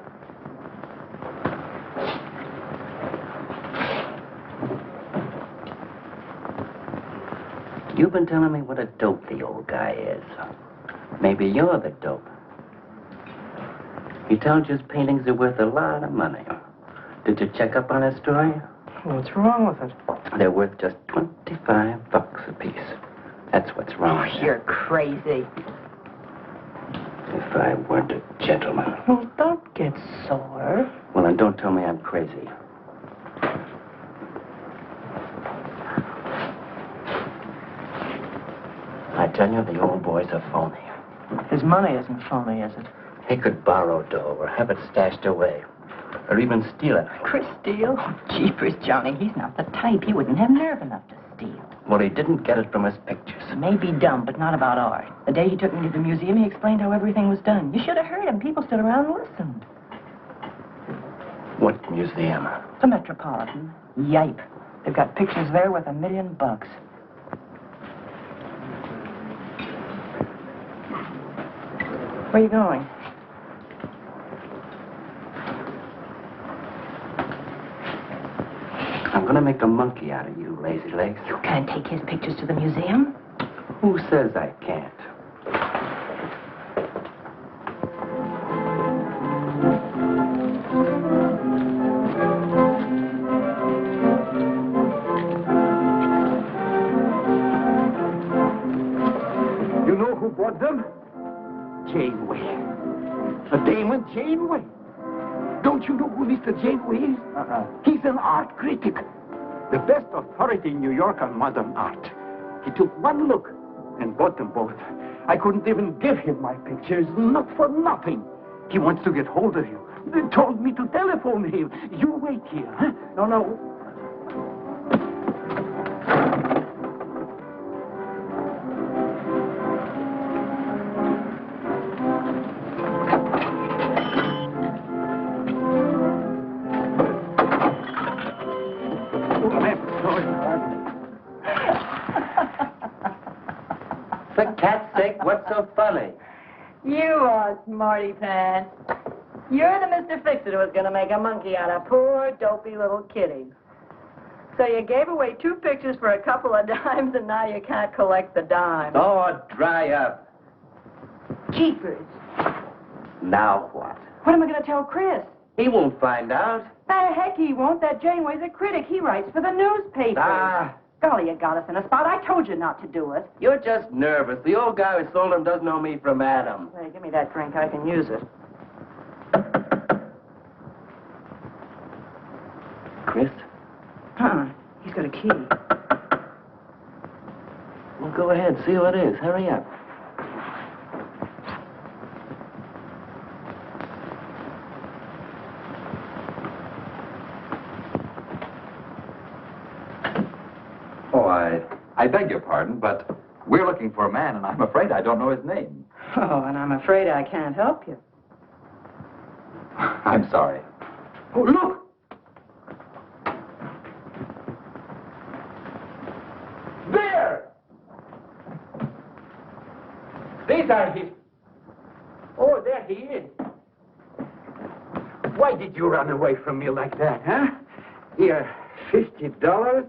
You've been telling me what a dope the old guy is. Maybe you're the dope. He told you his paintings are worth a lot of money. Did you check up on his story? What's wrong with it? They're worth just $25 a piece. That's what's wrong with them. You're crazy. If I weren't a gentleman. Well, don't get sore. Well, then don't tell me I'm crazy. I tell you, the old boy's a phony. His money isn't phony, is it? He could borrow dough or have it stashed away. Or even steal it. Chris steal? Oh, jeepers, Johnny, he's not the type. He wouldn't have nerve enough to steal. Well, he didn't get it from his pictures. May be dumb, but not about art. The day he took me to the museum, he explained how everything was done. You should have heard him. People stood around and listened. What museum? The Metropolitan. Yipe. They've got pictures there worth $1 million. Where are you going? I'm going to make a monkey out of you, lazy legs. You can't take his pictures to the museum. Who says I can't? You know who bought them? Janeway. A Damon Janeway. Don't you know who Mr. Janeway is? He's an art critic. The best authority in New York on modern art. He took one look and bought them both. I couldn't even give him my pictures, not for nothing. He wants to get hold of you. They told me to telephone him. You wait here, huh? No. For cat's sake, what's so funny? You are smarty pants. You're the Mr. Fix-It who was going to make a monkey out of poor, dopey little kitty. So you gave away 2 pictures for a couple of dimes, and now you can't collect the dimes. Oh, dry up. Jeepers. Now what? What am I going to tell Chris? He won't find out. The heck he won't. That Janeway's a critic. He writes for the newspaper. Ah. Golly, you got us in a spot. I told you not to do it. You're just nervous. The old guy who sold him doesn't know me from Adam. Hey, give me that drink. I can use it. Chris? Huh. He's got a key. Well, go ahead. See who it is. Hurry up. Oh, I beg your pardon, but we're looking for a man, and I'm afraid I don't know his name. Oh, and I'm afraid I can't help you. I'm sorry. Oh, look! There! These are his... Oh, there he is. Why did you run away from me like that, huh? Here, $50,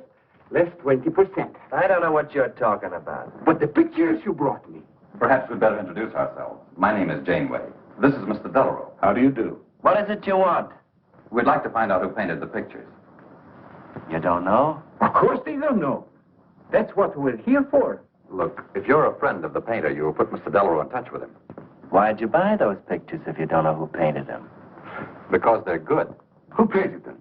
less 20%. I don't know what you're talking about. But the pictures you brought me. Perhaps we'd better introduce ourselves. My name is Janeway. This is Mr. Delarue. How do you do? What is it you want? We'd like to find out who painted the pictures. You don't know? Of course they don't know. That's what we're here for. Look, if you're a friend of the painter, you'll put Mr. Delarue in touch with him. Why'd you buy those pictures if you don't know who painted them? Because they're good. Who painted them?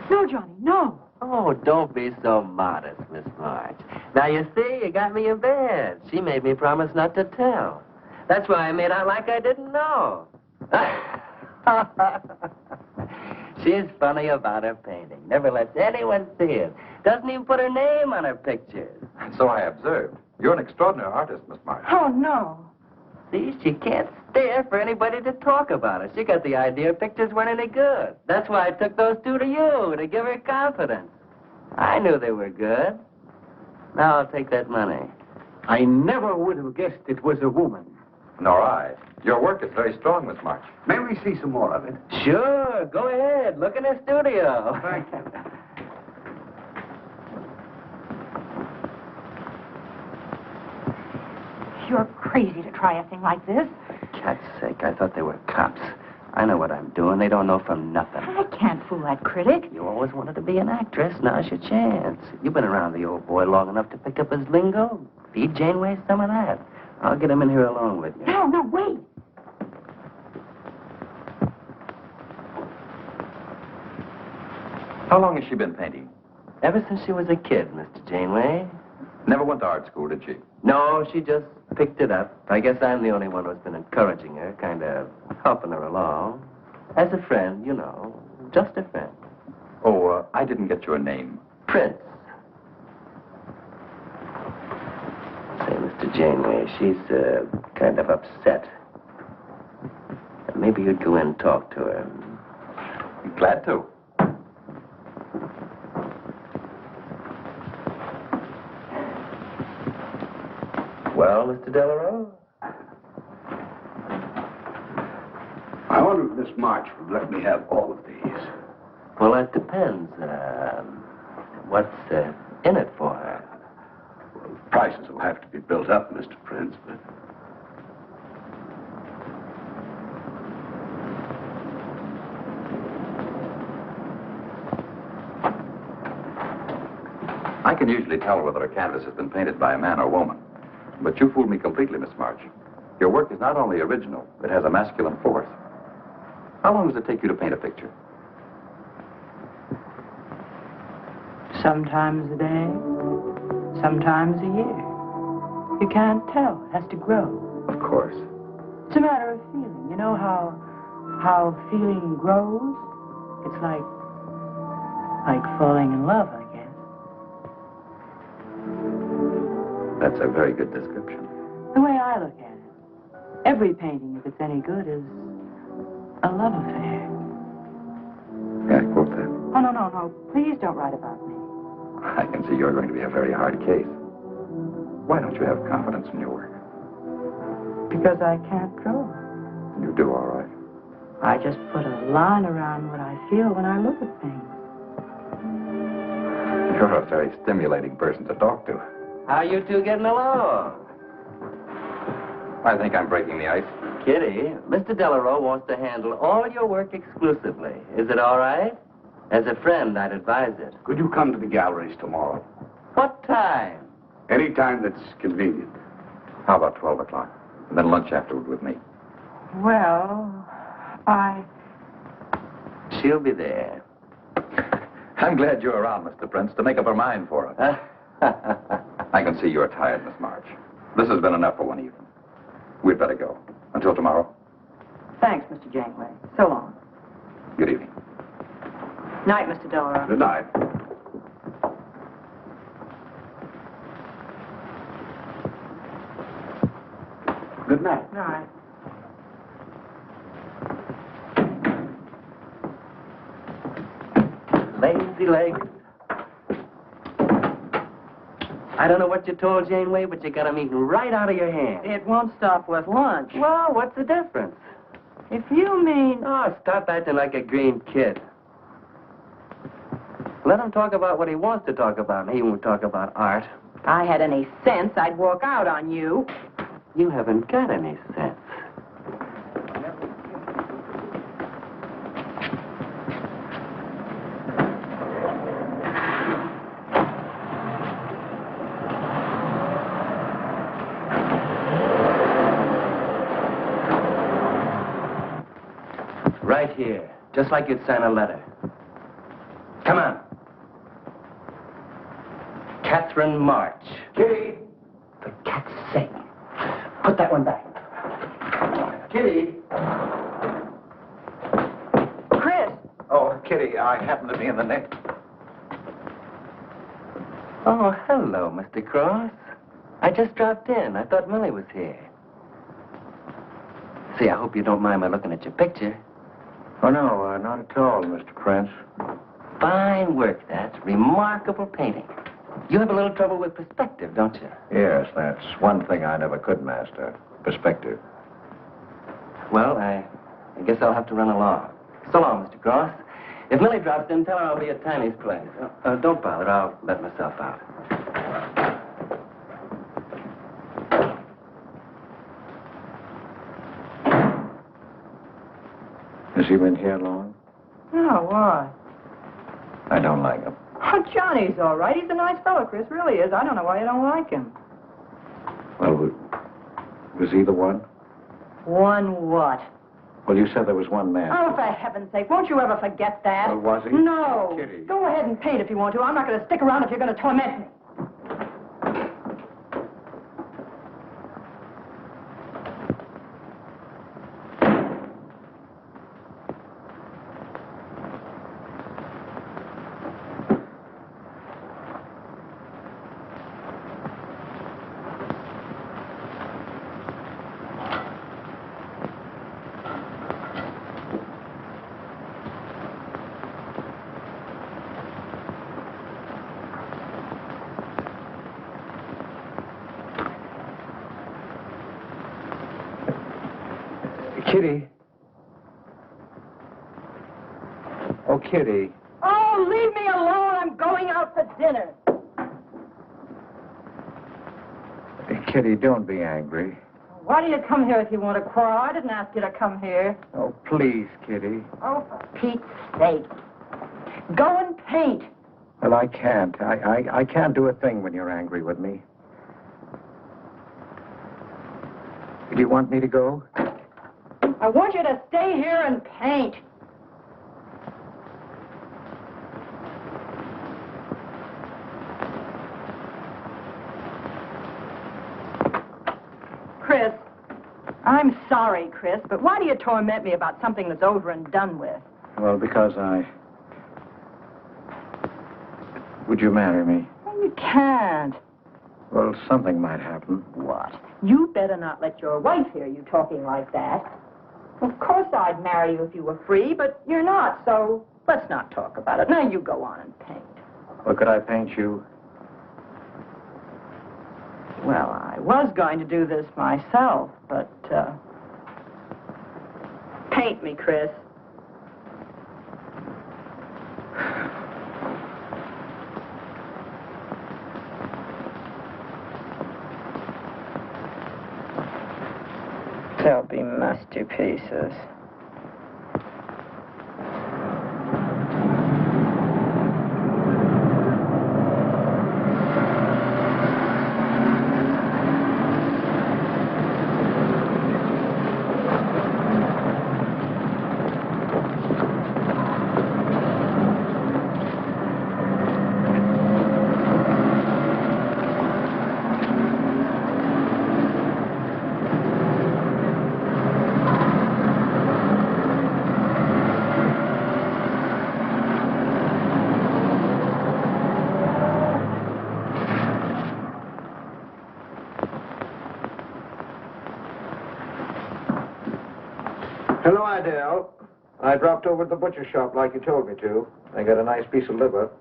No, Johnny, no. Oh, don't be so modest, Miss March. Now, you see, you got me in bed. She made me promise not to tell. That's why I made out like I didn't know. She's funny about her painting. Never lets anyone see it. Doesn't even put her name on her pictures. So I observed. You're an extraordinary artist, Miss March. Oh, no. See, she can't stand for anybody to talk about it. She got the idea her pictures weren't any good. That's why I took those two to you, to give her confidence. I knew they were good. Now I'll take that money. I never would have guessed it was a woman. Nor I. Your work is very strong, Miss March. May we see some more of it? Sure, go ahead. Look in the studio. Thank you. You're crazy to try a thing like this. Cat's sake, I thought they were cops. I know what I'm doing. They don't know from nothing. I can't fool that critic. You always wanted to be an actress. Now's your chance. You've been around the old boy long enough to pick up his lingo. Feed Janeway some of that. I'll get him in here alone with you. No, wait. How long has she been painting? Ever since she was a kid, Mr. Janeway. Never went to art school, did she? No, she just picked it up. I guess I'm the only one who's been encouraging her, kind of helping her along. As a friend, you know. Just a friend. Oh, I didn't get your name. Prince. Say, Mr. Janeway, she's kind of upset. Maybe you'd go in and talk to her. Glad to. Well, Mr. Delarue? I wonder if Miss March would let me have all of these. Well, that depends. What's in it for her? Well, prices will have to be built up, Mr. Prince, but... I can usually tell whether a canvas has been painted by a man or woman. But you fooled me completely, Miss March. Your work is not only original, it has a masculine force. How long does it take you to paint a picture? Sometimes a day, sometimes a year. You can't tell. It has to grow. Of course. It's a matter of feeling. You know how feeling grows? It's like falling in love, I guess. That's a very good description. The way I look at it, every painting, if it's any good, is a love affair. May I quote that? Oh, no. Please don't write about me. I can see you're going to be a very hard case. Why don't you have confidence in your work? Because I can't draw. You do all right. I just put a line around what I feel when I look at things. You're a very stimulating person to talk to. How you two getting along? I think I'm breaking the ice. Kitty, Mr. Delarue wants to handle all your work exclusively. Is it all right? As a friend, I'd advise it. Could you come to the galleries tomorrow? What time? Any time that's convenient. How about 12 o'clock? And then lunch afterward with me. Well, She'll be there. I'm glad you're around, Mr. Prince, to make up her mind for us. I can see you're tired, Miss March. This has been enough for one evening. We'd better go. Until tomorrow. Thanks, Mr. Janeway. So long. Good evening. Night, Mr. Delarue. Good night. Good night. Night. Lazy legs. I don't know what you told Janeway, but you got him eating right out of your hand. It won't stop with lunch. Well, what's the difference? If you mean... Oh, stop acting like a green kid. Let him talk about what he wants to talk about, and he won't talk about art. If I had any sense, I'd walk out on you. You haven't got any sense. Right here, just like you'd sign a letter. Come on. Catherine March. Kitty! For cat's sake. Put that one back. Kitty! Chris! Oh, Kitty, I happen to be in the next. Oh, hello, Mr. Cross. I just dropped in. I thought Millie was here. See, I hope you don't mind my looking at your picture. Oh, no, not at all, Mr. Prince. Fine work, that's remarkable painting. You have a little trouble with perspective, don't you? Yes, that's one thing I never could master. Perspective. Well, I guess I'll have to run along. So long, Mr. Cross. If Millie drops in, tell her I'll be at Tiny's place. Don't bother. I'll let myself out. Has he been here long? No, why? I don't like him. Oh, Johnny's all right. He's a nice fellow, Chris. Really is. I don't know why you don't like him. Well, was he the one? One what? Well, you said there was one man. Oh, for heaven's sake, won't you ever forget that? Well, was he? No. Kitty. Go ahead and paint if you want to. I'm not going to stick around if you're going to torment me. Kitty. Oh, Kitty. Oh, leave me alone. I'm going out for dinner. Kitty, don't be angry. Why do you come here if you want to quarrel? I didn't ask you to come here. Oh, please, Kitty. Oh, for Pete's sake. Go and paint. Well, I can't. I can't do a thing when you're angry with me. Do you want me to go? I want you to stay here and paint. Chris, I'm sorry, Chris, but why do you torment me about something that's over and done with? Well, because Would you marry me? Well, you can't. Well, something might happen. What? You better not let your wife hear you talking like that. Of course I'd marry you if you were free, but you're not, so let's not talk about it. Now you go on and paint. Well, could I paint you? Well, I was going to do this myself, but, paint me, Chris. They'll be masterpieces. Hello, Adele. I dropped over to the butcher shop like you told me to. I got a nice piece of liver.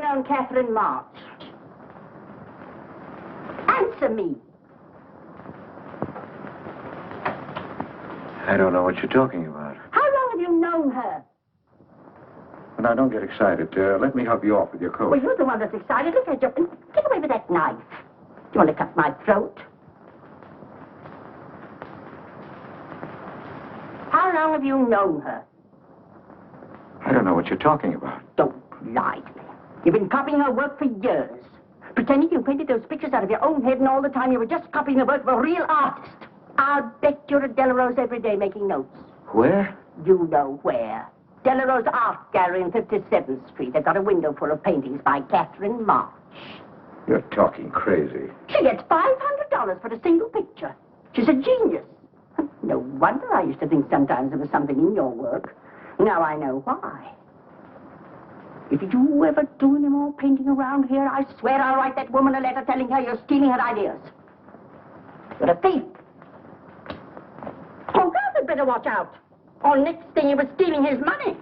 on Catherine March? Answer me. I don't know what you're talking about. How long have you known her? But now, don't get excited. Let me help you off with your coat. Well, you're the one that's excited. Look at you. Get away with that knife. Do you want to cut my throat? How long have you known her? I don't know what you're talking about. Don't lie to me. You've been copying her work for years. Pretending you painted those pictures out of your own head, and all the time you were just copying the work of a real artist. I'll bet you're at Delarose every day making notes. Where? You know where. Delarose Art Gallery in 57th Street. They've got a window full of paintings by Catherine March. You're talking crazy. She gets $500 for a single picture. She's a genius. No wonder I used to think sometimes there was something in your work. Now I know why. If you ever do any more painting around here, I swear I'll write that woman a letter telling her you're stealing her ideas. You're a thief. Oh, God, had better watch out. Or next thing you were stealing his money.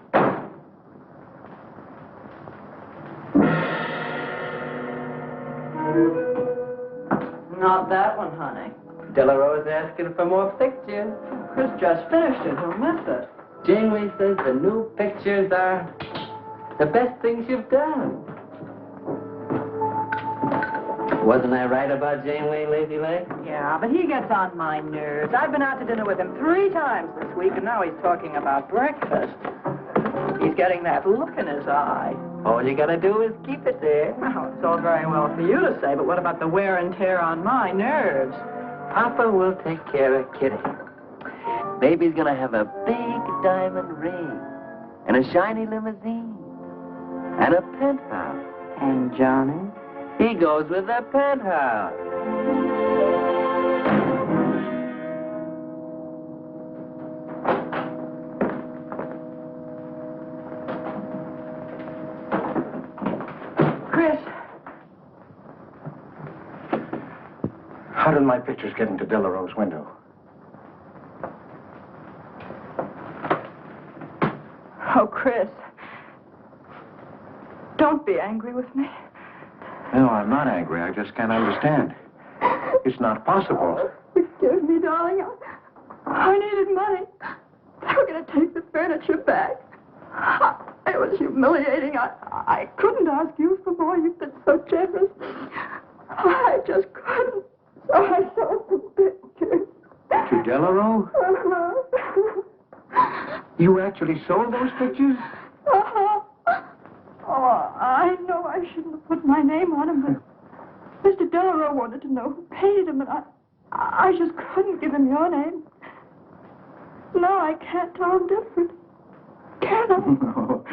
Not that one, honey. Delarose asking for more pictures. Chris just finished it. He'll miss it. Janeway says the new pictures are the best things you've done. Wasn't I right about Janeway, Lazy Leg? Yeah, but he gets on my nerves. I've been out to dinner with him 3 times this week, and now he's talking about breakfast. He's getting that look in his eye. All you gotta do is keep it there. Well, it's all very well for you to say, but what about the wear and tear on my nerves? Papa will take care of Kitty. Baby's gonna have a big diamond ring, and a shiny limousine, and a penthouse. And Johnny? He goes with the penthouse. Chris. How did my pictures get into Delarose's window? Oh, Chris. Don't be angry with me. No, I'm not angry. I just can't understand. It's not possible. Forgive me, darling. I needed money. They were going to take the furniture back. It was humiliating. I couldn't ask you for more. You've been so generous. I just couldn't. So I sold the pictures. To Delarose? You actually sold those pictures? Uh-huh. Oh, I know I shouldn't have put my name on them, but Mr. Delarose wanted to know who painted them, and I just couldn't give him your name. No, I can't tell him different. Can I? No.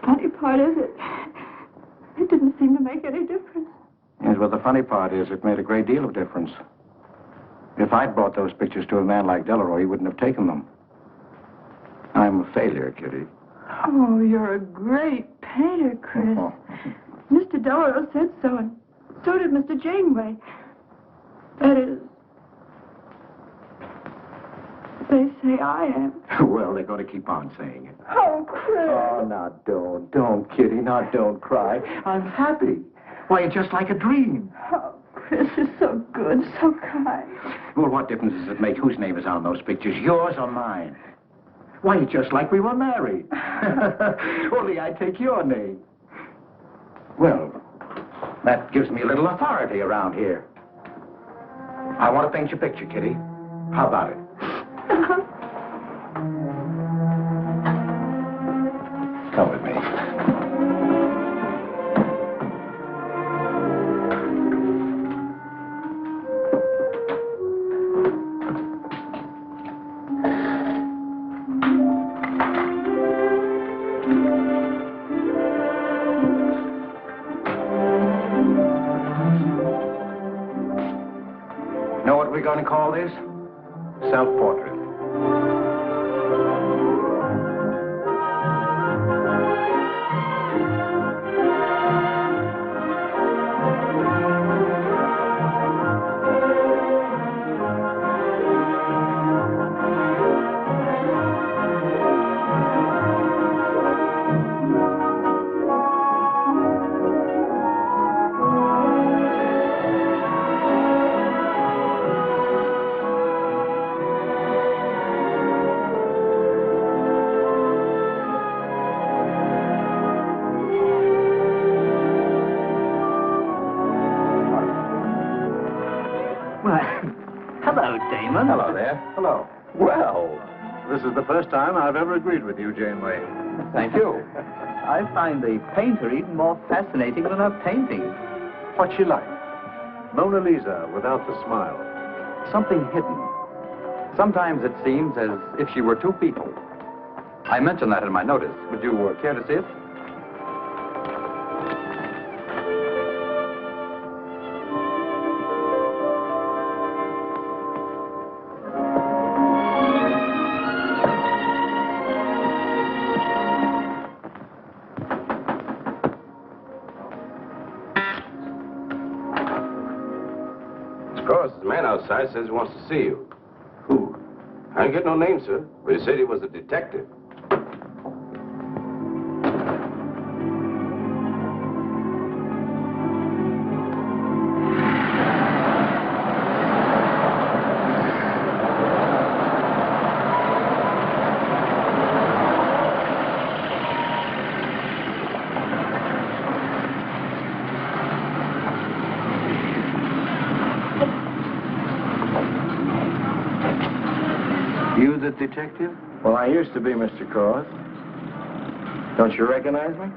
Funny part is it didn't seem to make any difference. Yes, well, the funny part is it made a great deal of difference. If I'd brought those pictures to a man like Delarose, he wouldn't have taken them. I'm a failure, Kitty. Oh, you're a great painter, Chris. Oh. Mr. Delarose said so, and so did Mr. Janeway. That is, they say I am. Well, they're going to keep on saying it. Oh, Chris. Oh, now don't, Kitty. Now don't cry. I'm happy. Why, it's just like a dream. Oh, Chris is so good, so kind. Well, what difference does it make whose name is on those pictures, yours or mine? Why, it's just like we were married. Only I take your name. Well, that gives me a little authority around here. I want to paint your picture, Kitty. How about it? Come with me. Know what we're going to call this? Self-portrait. Freeman. Hello there. Hello. Well, this is the first time I've ever agreed with you, Janeway. Thank you. I find the painter even more fascinating than her painting. What's she like? Mona Lisa without the smile. Something hidden. Sometimes it seems as if she were two people. I mentioned that in my notice. Would you care to see it? The man outside says he wants to see you. Who? I didn't get no name, sir, but he said he was a detective. You the detective? Well, I used to be, Mr. Cross. Don't you recognize me?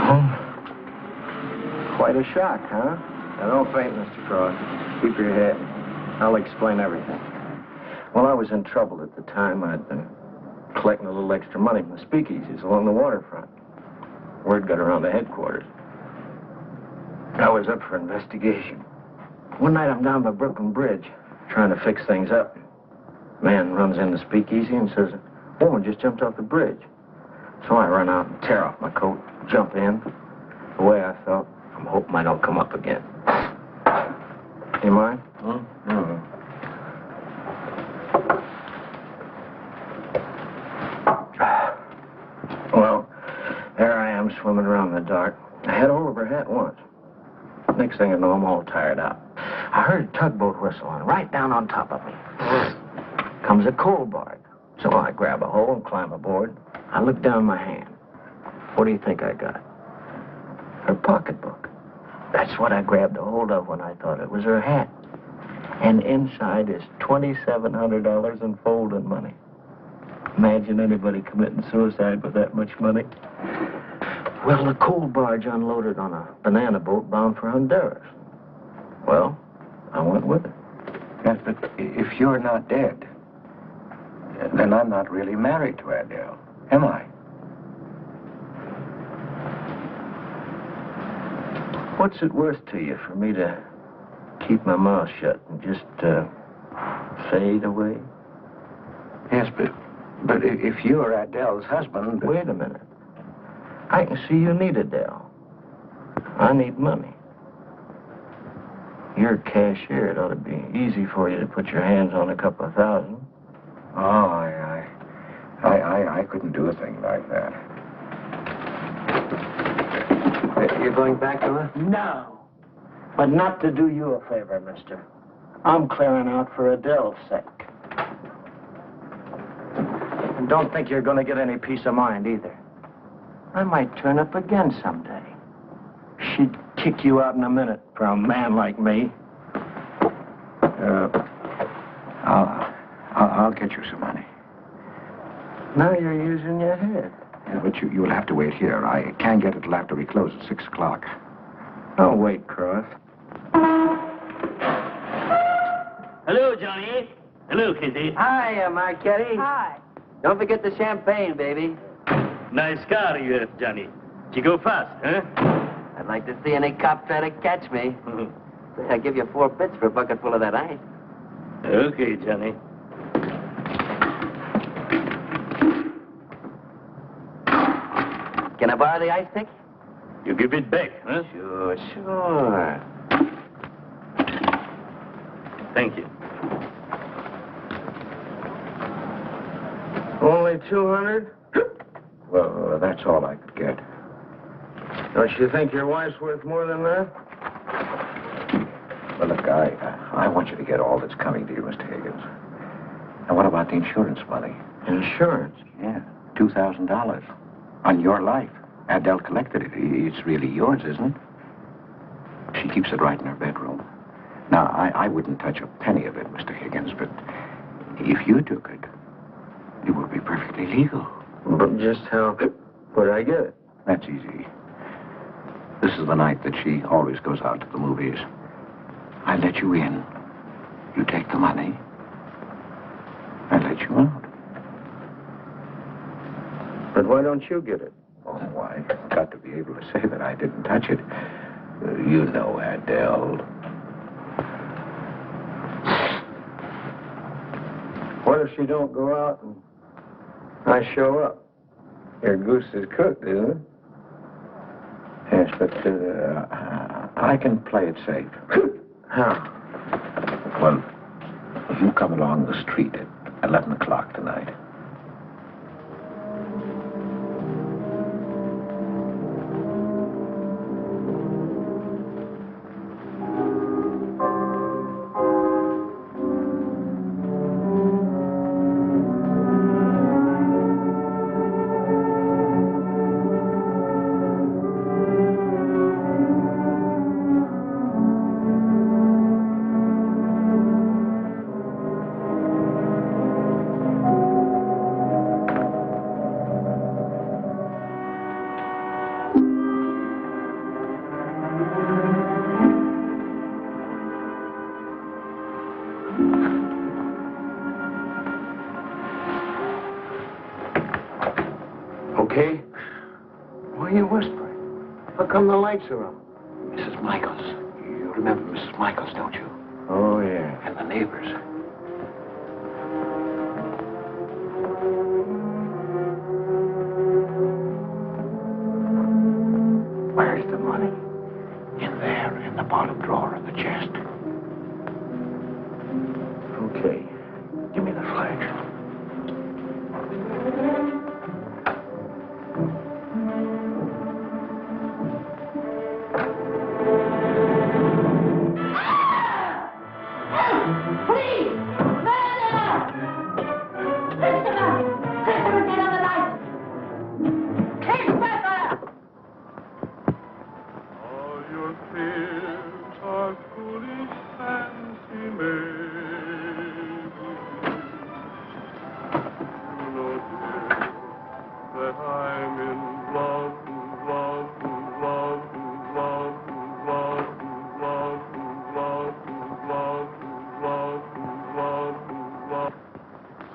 Oh. Quite a shock, huh? Now, don't faint, Mr. Cross. Keep your head. I'll explain everything. Well, I was in trouble at the time. I'd been collecting a little extra money from the speakeasies along the waterfront. Word got around to headquarters. I was up for investigation. One night I'm down by Brooklyn Bridge, trying to fix things up. Man runs in the speakeasy and says, a woman just jumped off the bridge. So I run out and tear off my coat, jump in. The way I felt, I'm hoping I don't come up again. You mind? Well, there I am swimming around in the dark. I had hold of her hat once. Next thing I know, I'm all tired out. I heard a tugboat whistling right down on top of me. Comes a coal barge. So I grab a hole and climb aboard. I look down my hand. What do you think I got? Her pocketbook. That's what I grabbed a hold of when I thought it was her hat. And inside is $2,700 in folding money. Imagine anybody committing suicide with that much money. Well, the coal barge unloaded on a banana boat bound for Honduras. Well, I went with it. Yes, but if you're not dead, then I'm not really married to Adele, am I? What's it worth to you for me to keep my mouth shut and just fade away? Yes, but if you're Adele's husband... Wait a minute. I can see you need Adele. I need money. You're a cashier. It ought to be easy for you to put your hands on a couple of thousand. Oh, I couldn't do a thing like that. You're going back to her? No. But not to do you a favor, mister. I'm clearing out for Adele's sake. And don't think you're going to get any peace of mind either. I might turn up again someday. She'd kick you out in a minute for a man like me. I'll get you some money. Now you're using your head. Yeah, but you'll have to wait here. I can't get it till after we close at 6 o'clock. I'll wait, Cross. Hello, Johnny. Hello, Kizzy. Hi, Marquetti. Hi. Don't forget the champagne, baby. Nice car you have, Johnny. She go fast, huh? I'd like to see any cop try to catch me. I'll give you 4 bits for a bucket full of that ice. Okay, Johnny. Can I borrow the ice pick? You give it back, huh? Sure. Thank you. Only 200? Well, that's all I could get. Don't you think your wife's worth more than that? Well, look, I want you to get all that's coming to you, Mr. Higgins. Now, what about the insurance money? Insurance? Yeah, $2,000 on your life. Adele collected it. It's really yours, isn't it? She keeps it right in her bedroom. Now, I wouldn't touch a penny of it, Mr. Higgins, but if you took it, it would be perfectly legal. But just how would I get it? That's easy. This is the night that she always goes out to the movies. I let you in. You take the money. I let you out. But why don't you get it? Oh, I've got to be able to say that I didn't touch it. You know Adele. What if she don't go out and I show up? Your goose is cooked, isn't it? Yes, but I can play it safe. How? Well, you come along the street at 11 o'clock tonight. Okay? Why are you whispering? How come the lights are on? Mrs. Michaels. You remember Mrs. Michaels, don't you? Oh, yeah. And the neighbors. Where's the money? In there, in the bottom drawer of the chest. Okay. Give me the flash.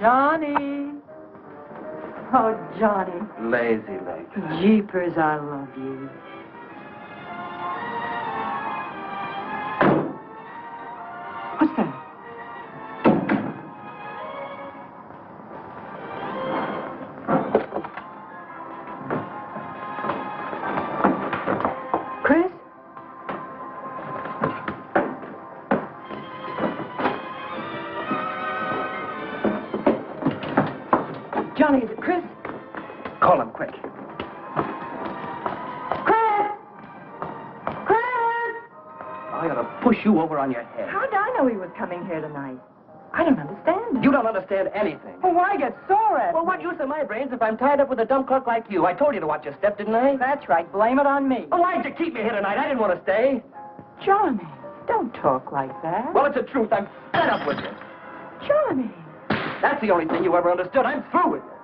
Johnny. Oh, Johnny. Lazy legs. Jeepers, I love you. What's that? Chris? Johnny, is it Chris? Call him quick. I ought to push you over on your head. How did I know he was coming here tonight? I don't understand. You don't understand anything. Well, why get sore at Well, what use are my brains if I'm tied up with a dumb clerk like you? I told you to watch your step, didn't I? That's right. Blame it on me. Well, why'd you keep me here tonight? I didn't want to stay. Johnny, don't talk like that. Well, it's the truth. I'm fed up with you. Johnny. That's the only thing you ever understood. I'm through with you.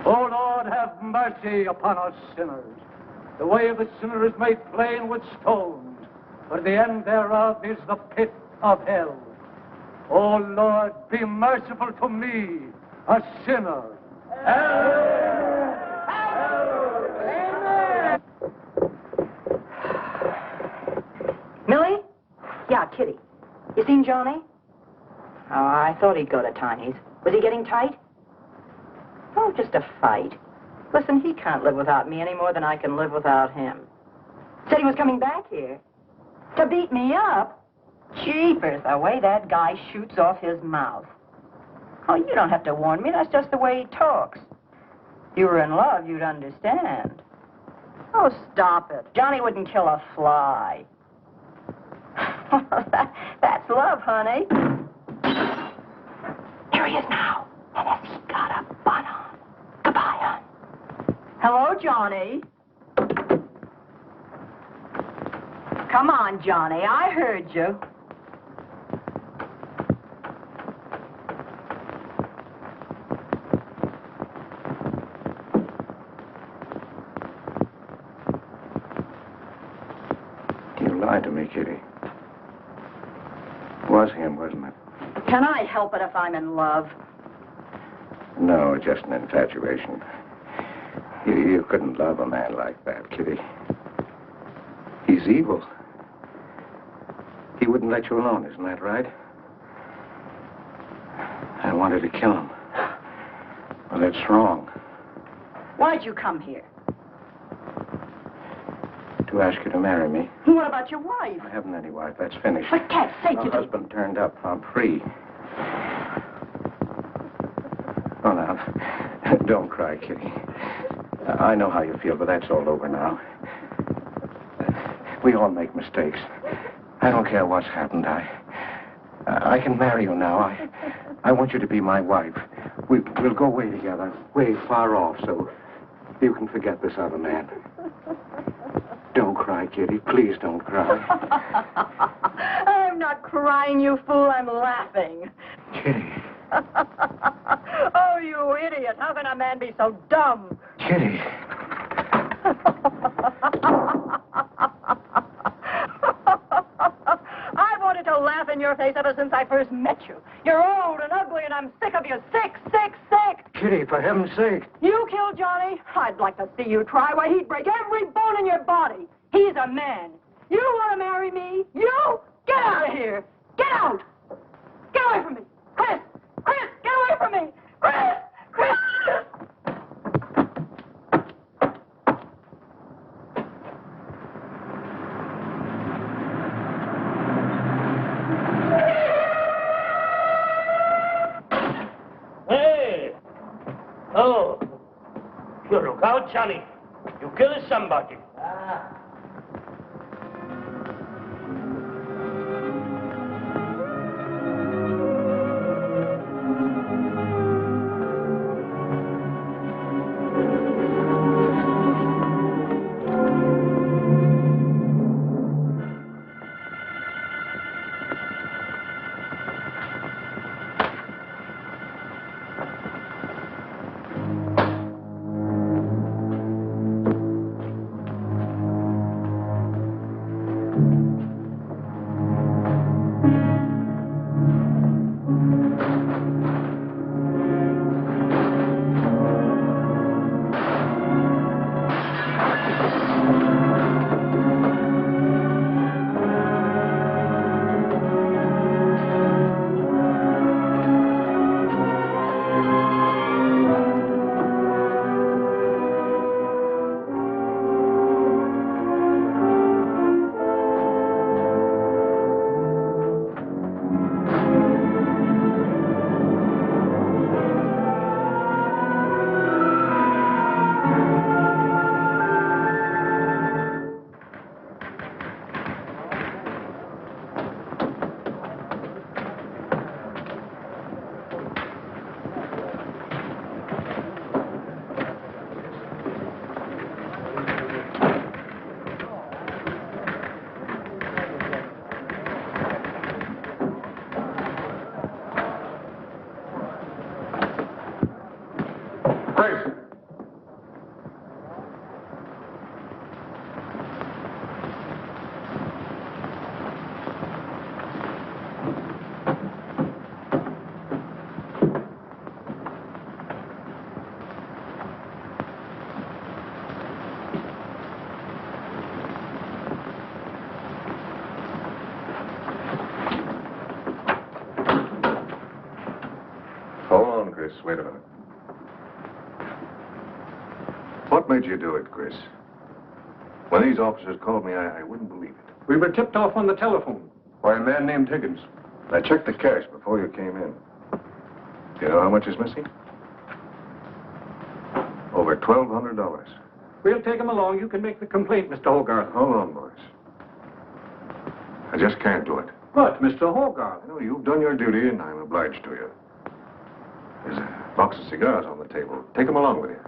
O Lord, have mercy upon us sinners. The way of the sinner is made plain with stones, but the end thereof is the pit of hell. O Lord, be merciful to me, a sinner. Millie? Yeah, Kitty. You seen Johnny? Oh, I thought he'd go to Tiny's. Was he getting tight? Oh, just a fight. Listen, he can't live without me any more than I can live without him. Said he was coming back here. To beat me up? Jeepers, the way that guy shoots off his mouth. Oh, you don't have to warn me. That's just the way he talks. If you were in love, you'd understand. Oh, stop it. Johnny wouldn't kill a fly. That's love, honey. Here he is now. And has he got a bun on? Goodbye, hon. Hello, Johnny. Come on, Johnny. I heard you. You lied to me, Kitty. It was him, wasn't it? Can I help it if I'm in love? No, just an infatuation. You couldn't love a man like that, Kitty. He's evil. He wouldn't let you alone, isn't that right? I wanted to kill him. Well, that's wrong. Why'd you come here? To ask you to marry me. What about your wife? I haven't any wife. That's finished. For cat's sake, My you husband turned up. I'm free. Oh, now, don't cry, Kitty. I know how you feel, but that's all over now. We all make mistakes. I don't care what's happened. I can marry you now. I want you to be my wife. We'll go way together, way far off, so you can forget this other man. Don't cry, Kitty. Please don't cry. I'm not crying, you fool. I'm laughing. Kitty. Oh, you idiot. How can a man be so dumb? Kitty. I've wanted to laugh in your face ever since I first met you. You're old and ugly, and I'm sick of you. Sick, sick, sick. Kitty, for heaven's sake. You killed Johnny? I'd like to see you try. Why, he'd break every bone in your body. He's a man. You want to marry me? You? Get out of here. Get out. Get away from me. Chris! Chris, get away from me. Chris! Chris! Hey! Oh, you look out, Johnny. You killed somebody. Chris, wait a minute. What made you do it, Chris? When these officers called me, I wouldn't believe it. We were tipped off on the telephone. By a man named Higgins. I checked the cash before you came in. Do you know how much is missing? Over $1,200. We'll take him along. You can make the complaint, Mr. Hogarth. Hold on, boys. I just can't do it. But, Mr. Hogarth... I know you've done your duty, and I'm obliged to you. There's a box of cigars on the table. Take them along with you.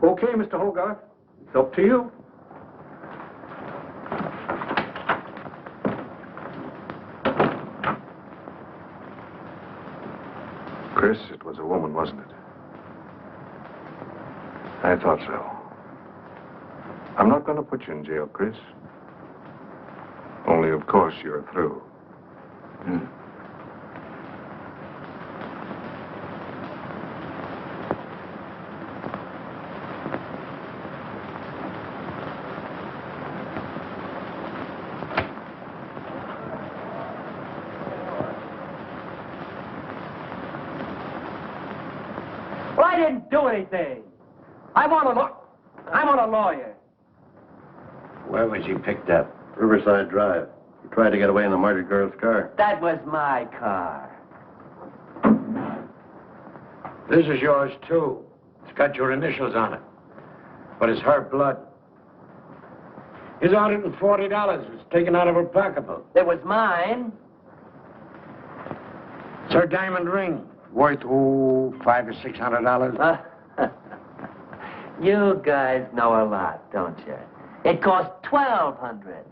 Okay, Mr. Hogarth. It's up to you. Chris, it was a woman, wasn't it? I thought so. I'm not going to put you in jail, Chris. Only, of course, you're through. Well, I didn't do anything. I want a lawyer. Where was he picked up? Riverside Drive. He tried to get away in the murdered girl's car. That was my car. This is yours, too. It's got your initials on it. But it's her blood. Here's $140 was taken out of her pocketbook. It was mine. It's her diamond ring. Worth, $500 or $600. You guys know a lot, don't you? It cost $1,200.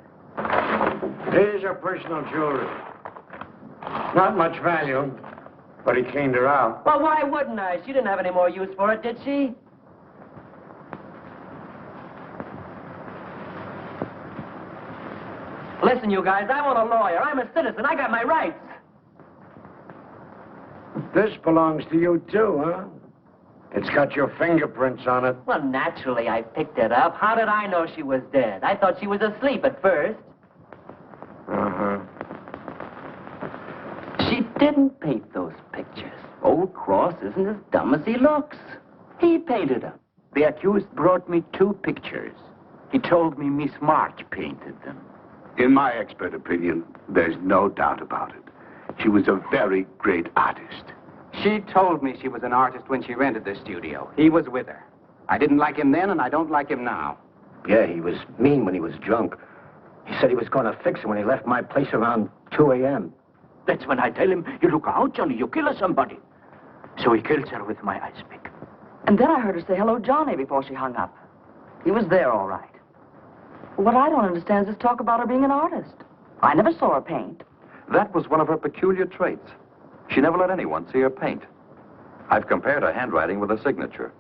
Here's her personal jewelry. Not much value, but he cleaned her out. Well, why wouldn't I? She didn't have any more use for it, did she? Listen, you guys, I want a lawyer. I'm a citizen. I got my rights. This belongs to you, too, huh? It's got your fingerprints on it. Well, naturally, I picked it up. How did I know she was dead? I thought she was asleep at first. Uh-huh. She didn't paint those pictures. Old Cross isn't as dumb as he looks. He painted them. The accused brought me 2 pictures. He told me Miss March painted them. In my expert opinion, there's no doubt about it. She was a very great artist. She told me she was an artist when she rented the studio. He was with her. I didn't like him then, and I don't like him now. Yeah, he was mean when he was drunk. He said he was going to fix it when he left my place around 2 a.m. That's when I tell him, you look out, Johnny, you kill somebody. So he kills her with my ice pick. And then I heard her say hello, Johnny, before she hung up. He was there, all right. What I don't understand is this talk about her being an artist. I never saw her paint. That was one of her peculiar traits. She never let anyone see her paint. I've compared her handwriting with her signature.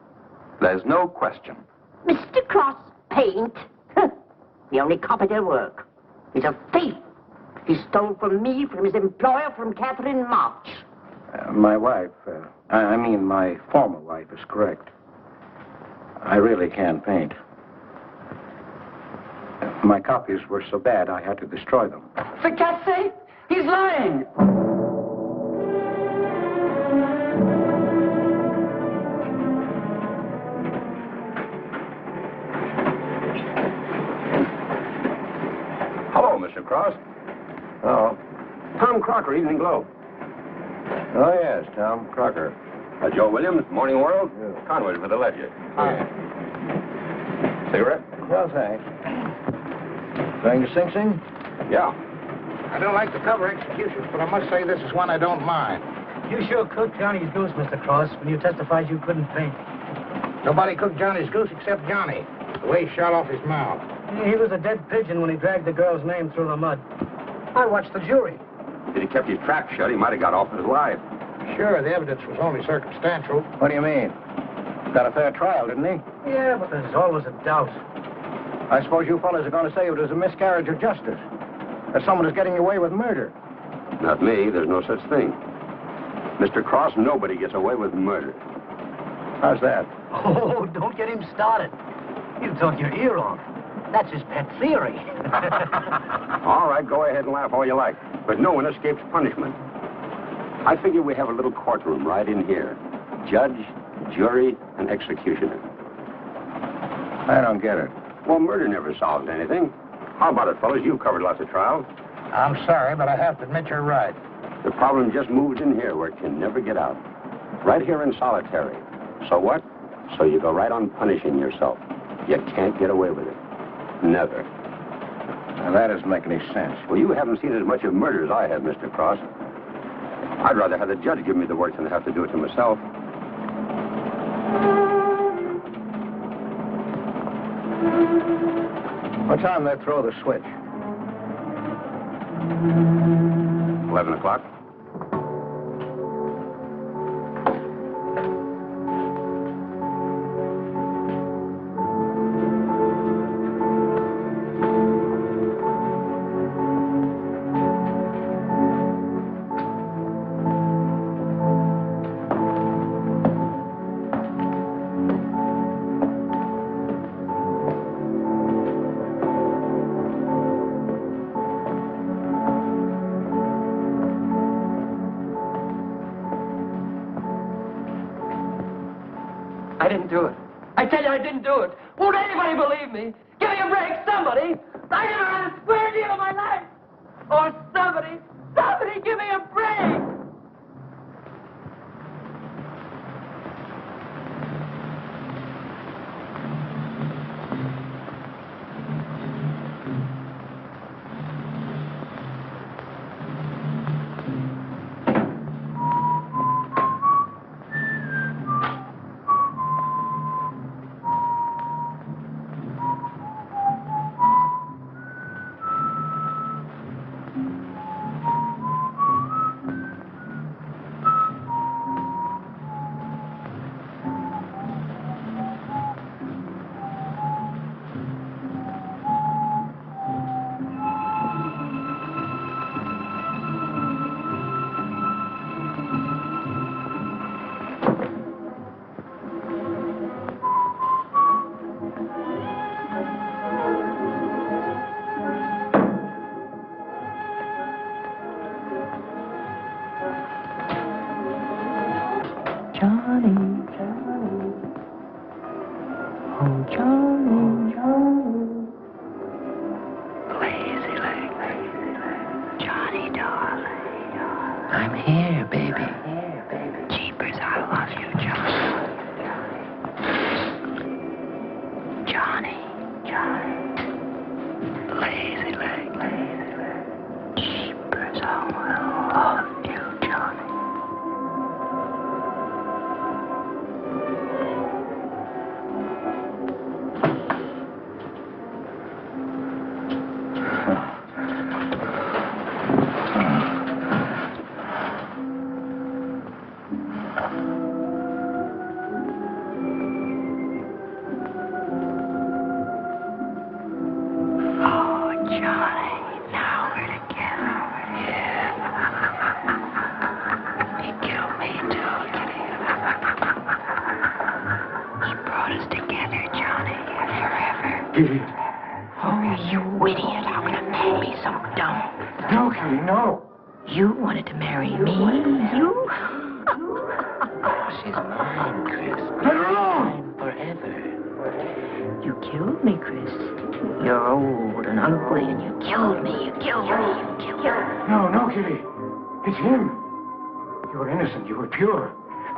There's no question. Mr. Cross paint? He only copied her work. He's a thief. He stole from me, from his employer, from Catherine March. My wife, my former wife is correct. I really can paint. My copies were so bad I had to destroy them. For God's sake, he's lying. Hello, Mr. Cross. Oh. Tom Crocker, Evening Globe. Oh, yes, Tom Crocker. Joe Williams, Morning World. Yeah. Conway for the Ledger. Cigarette? Well, thanks. Going to Sing Sing? Yeah. I don't like to cover executions, but I must say this is one I don't mind. You sure cooked Johnny's goose, Mr. Cross, when you testified you couldn't paint. Nobody cooked Johnny's goose except Johnny. The way he shot off his mouth. He was a dead pigeon when he dragged the girl's name through the mud. I watched the jury. If he kept his trap shut, he might have got off with his life. Sure, the evidence was only circumstantial. What do you mean? Got a fair trial, didn't he? Yeah, but there's always a doubt. I suppose you fellas are going to say it was a miscarriage of justice. That someone is getting away with murder. Not me. There's no such thing. Mr. Cross, nobody gets away with murder. How's that? Oh, don't get him started. He'll talk your ear off. That's his pet theory. All right, go ahead and laugh all you like. But no one escapes punishment. I figure we have a little courtroom right in here. Judge, jury, and executioner. I don't get it. Well, murder never solves anything. How about it, fellas? You've covered lots of trials. I'm sorry, but I have to admit you're right. The problem just moves in here where it can never get out. Right here in solitary. So what? So you go right on punishing yourself. You can't get away with it. Never. Now, that doesn't make any sense. Well, you haven't seen as much of murder as I have, Mr. Cross. I'd rather have the judge give me the work than have to do it to myself. What time they throw the switch? 11 o'clock. I didn't do it. I tell you, I didn't do it. Won't anybody believe me? Give me a break, somebody. I never had a square deal in my life. Or somebody give me a break.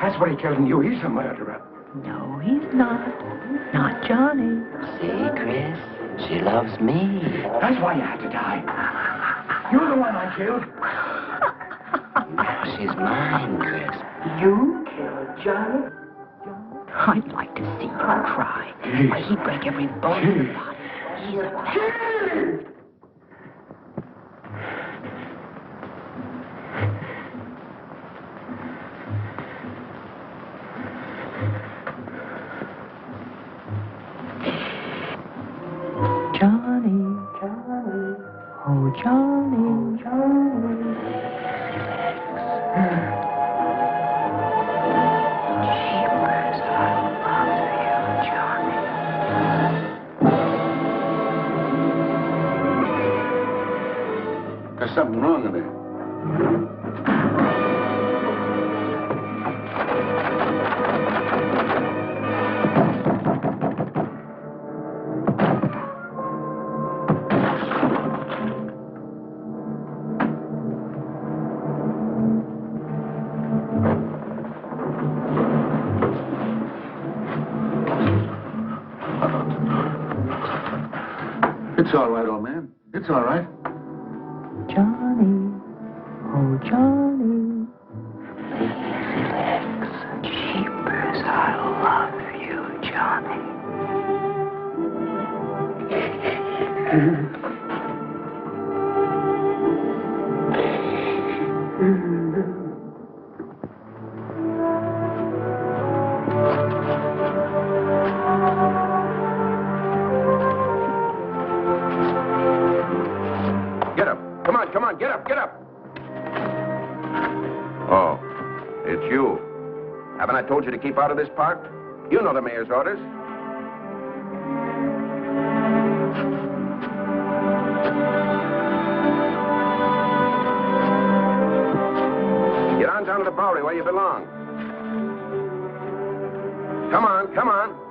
That's what he telling you. He's a murderer. No, he's not. Not Johnny. See, Chris, she loves me. That's why you had to die. You're the one I killed. Now she's mine, Chris. You killed Johnny? I'd like to see you cry. Why, he'd break every bone in your body. He's a man. There's something wrong in there. It's all right, old man. It's all right. Johnny, oh Johnny. Lazy legs and sheepers, I love you, Johnny. Get up. Come on, get up, get up. Oh, it's you. Haven't I told you to keep out of this park? You know the mayor's orders. Get on down to the Bowery where you belong. Come on, come on.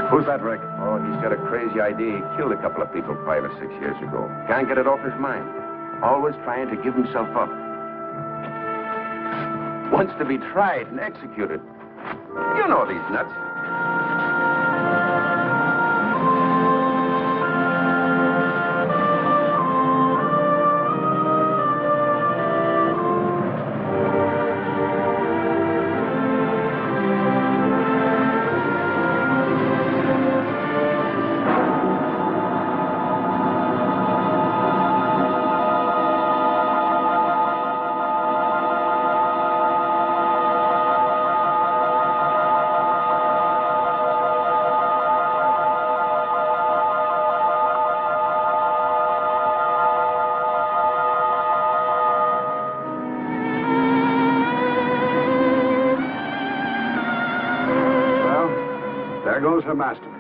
Who's that, Rick? Oh, he's got a crazy idea. He killed a couple of people 5 or 6 years ago. Can't get it off his mind. Always trying to give himself up. Wants to be tried and executed. You know these nuts. There goes her masterpiece.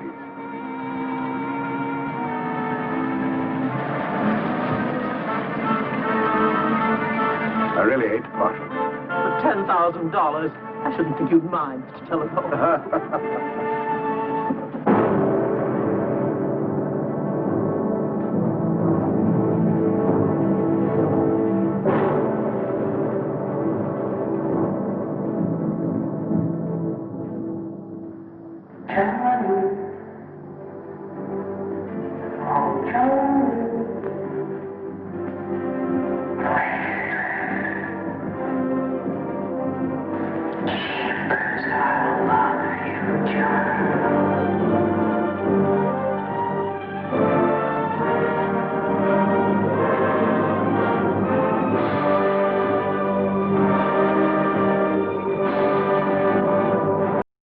I really hate to part with it. For $10,000, I shouldn't think you'd mind, Mr. Telephone. Johnny, oh Johnny.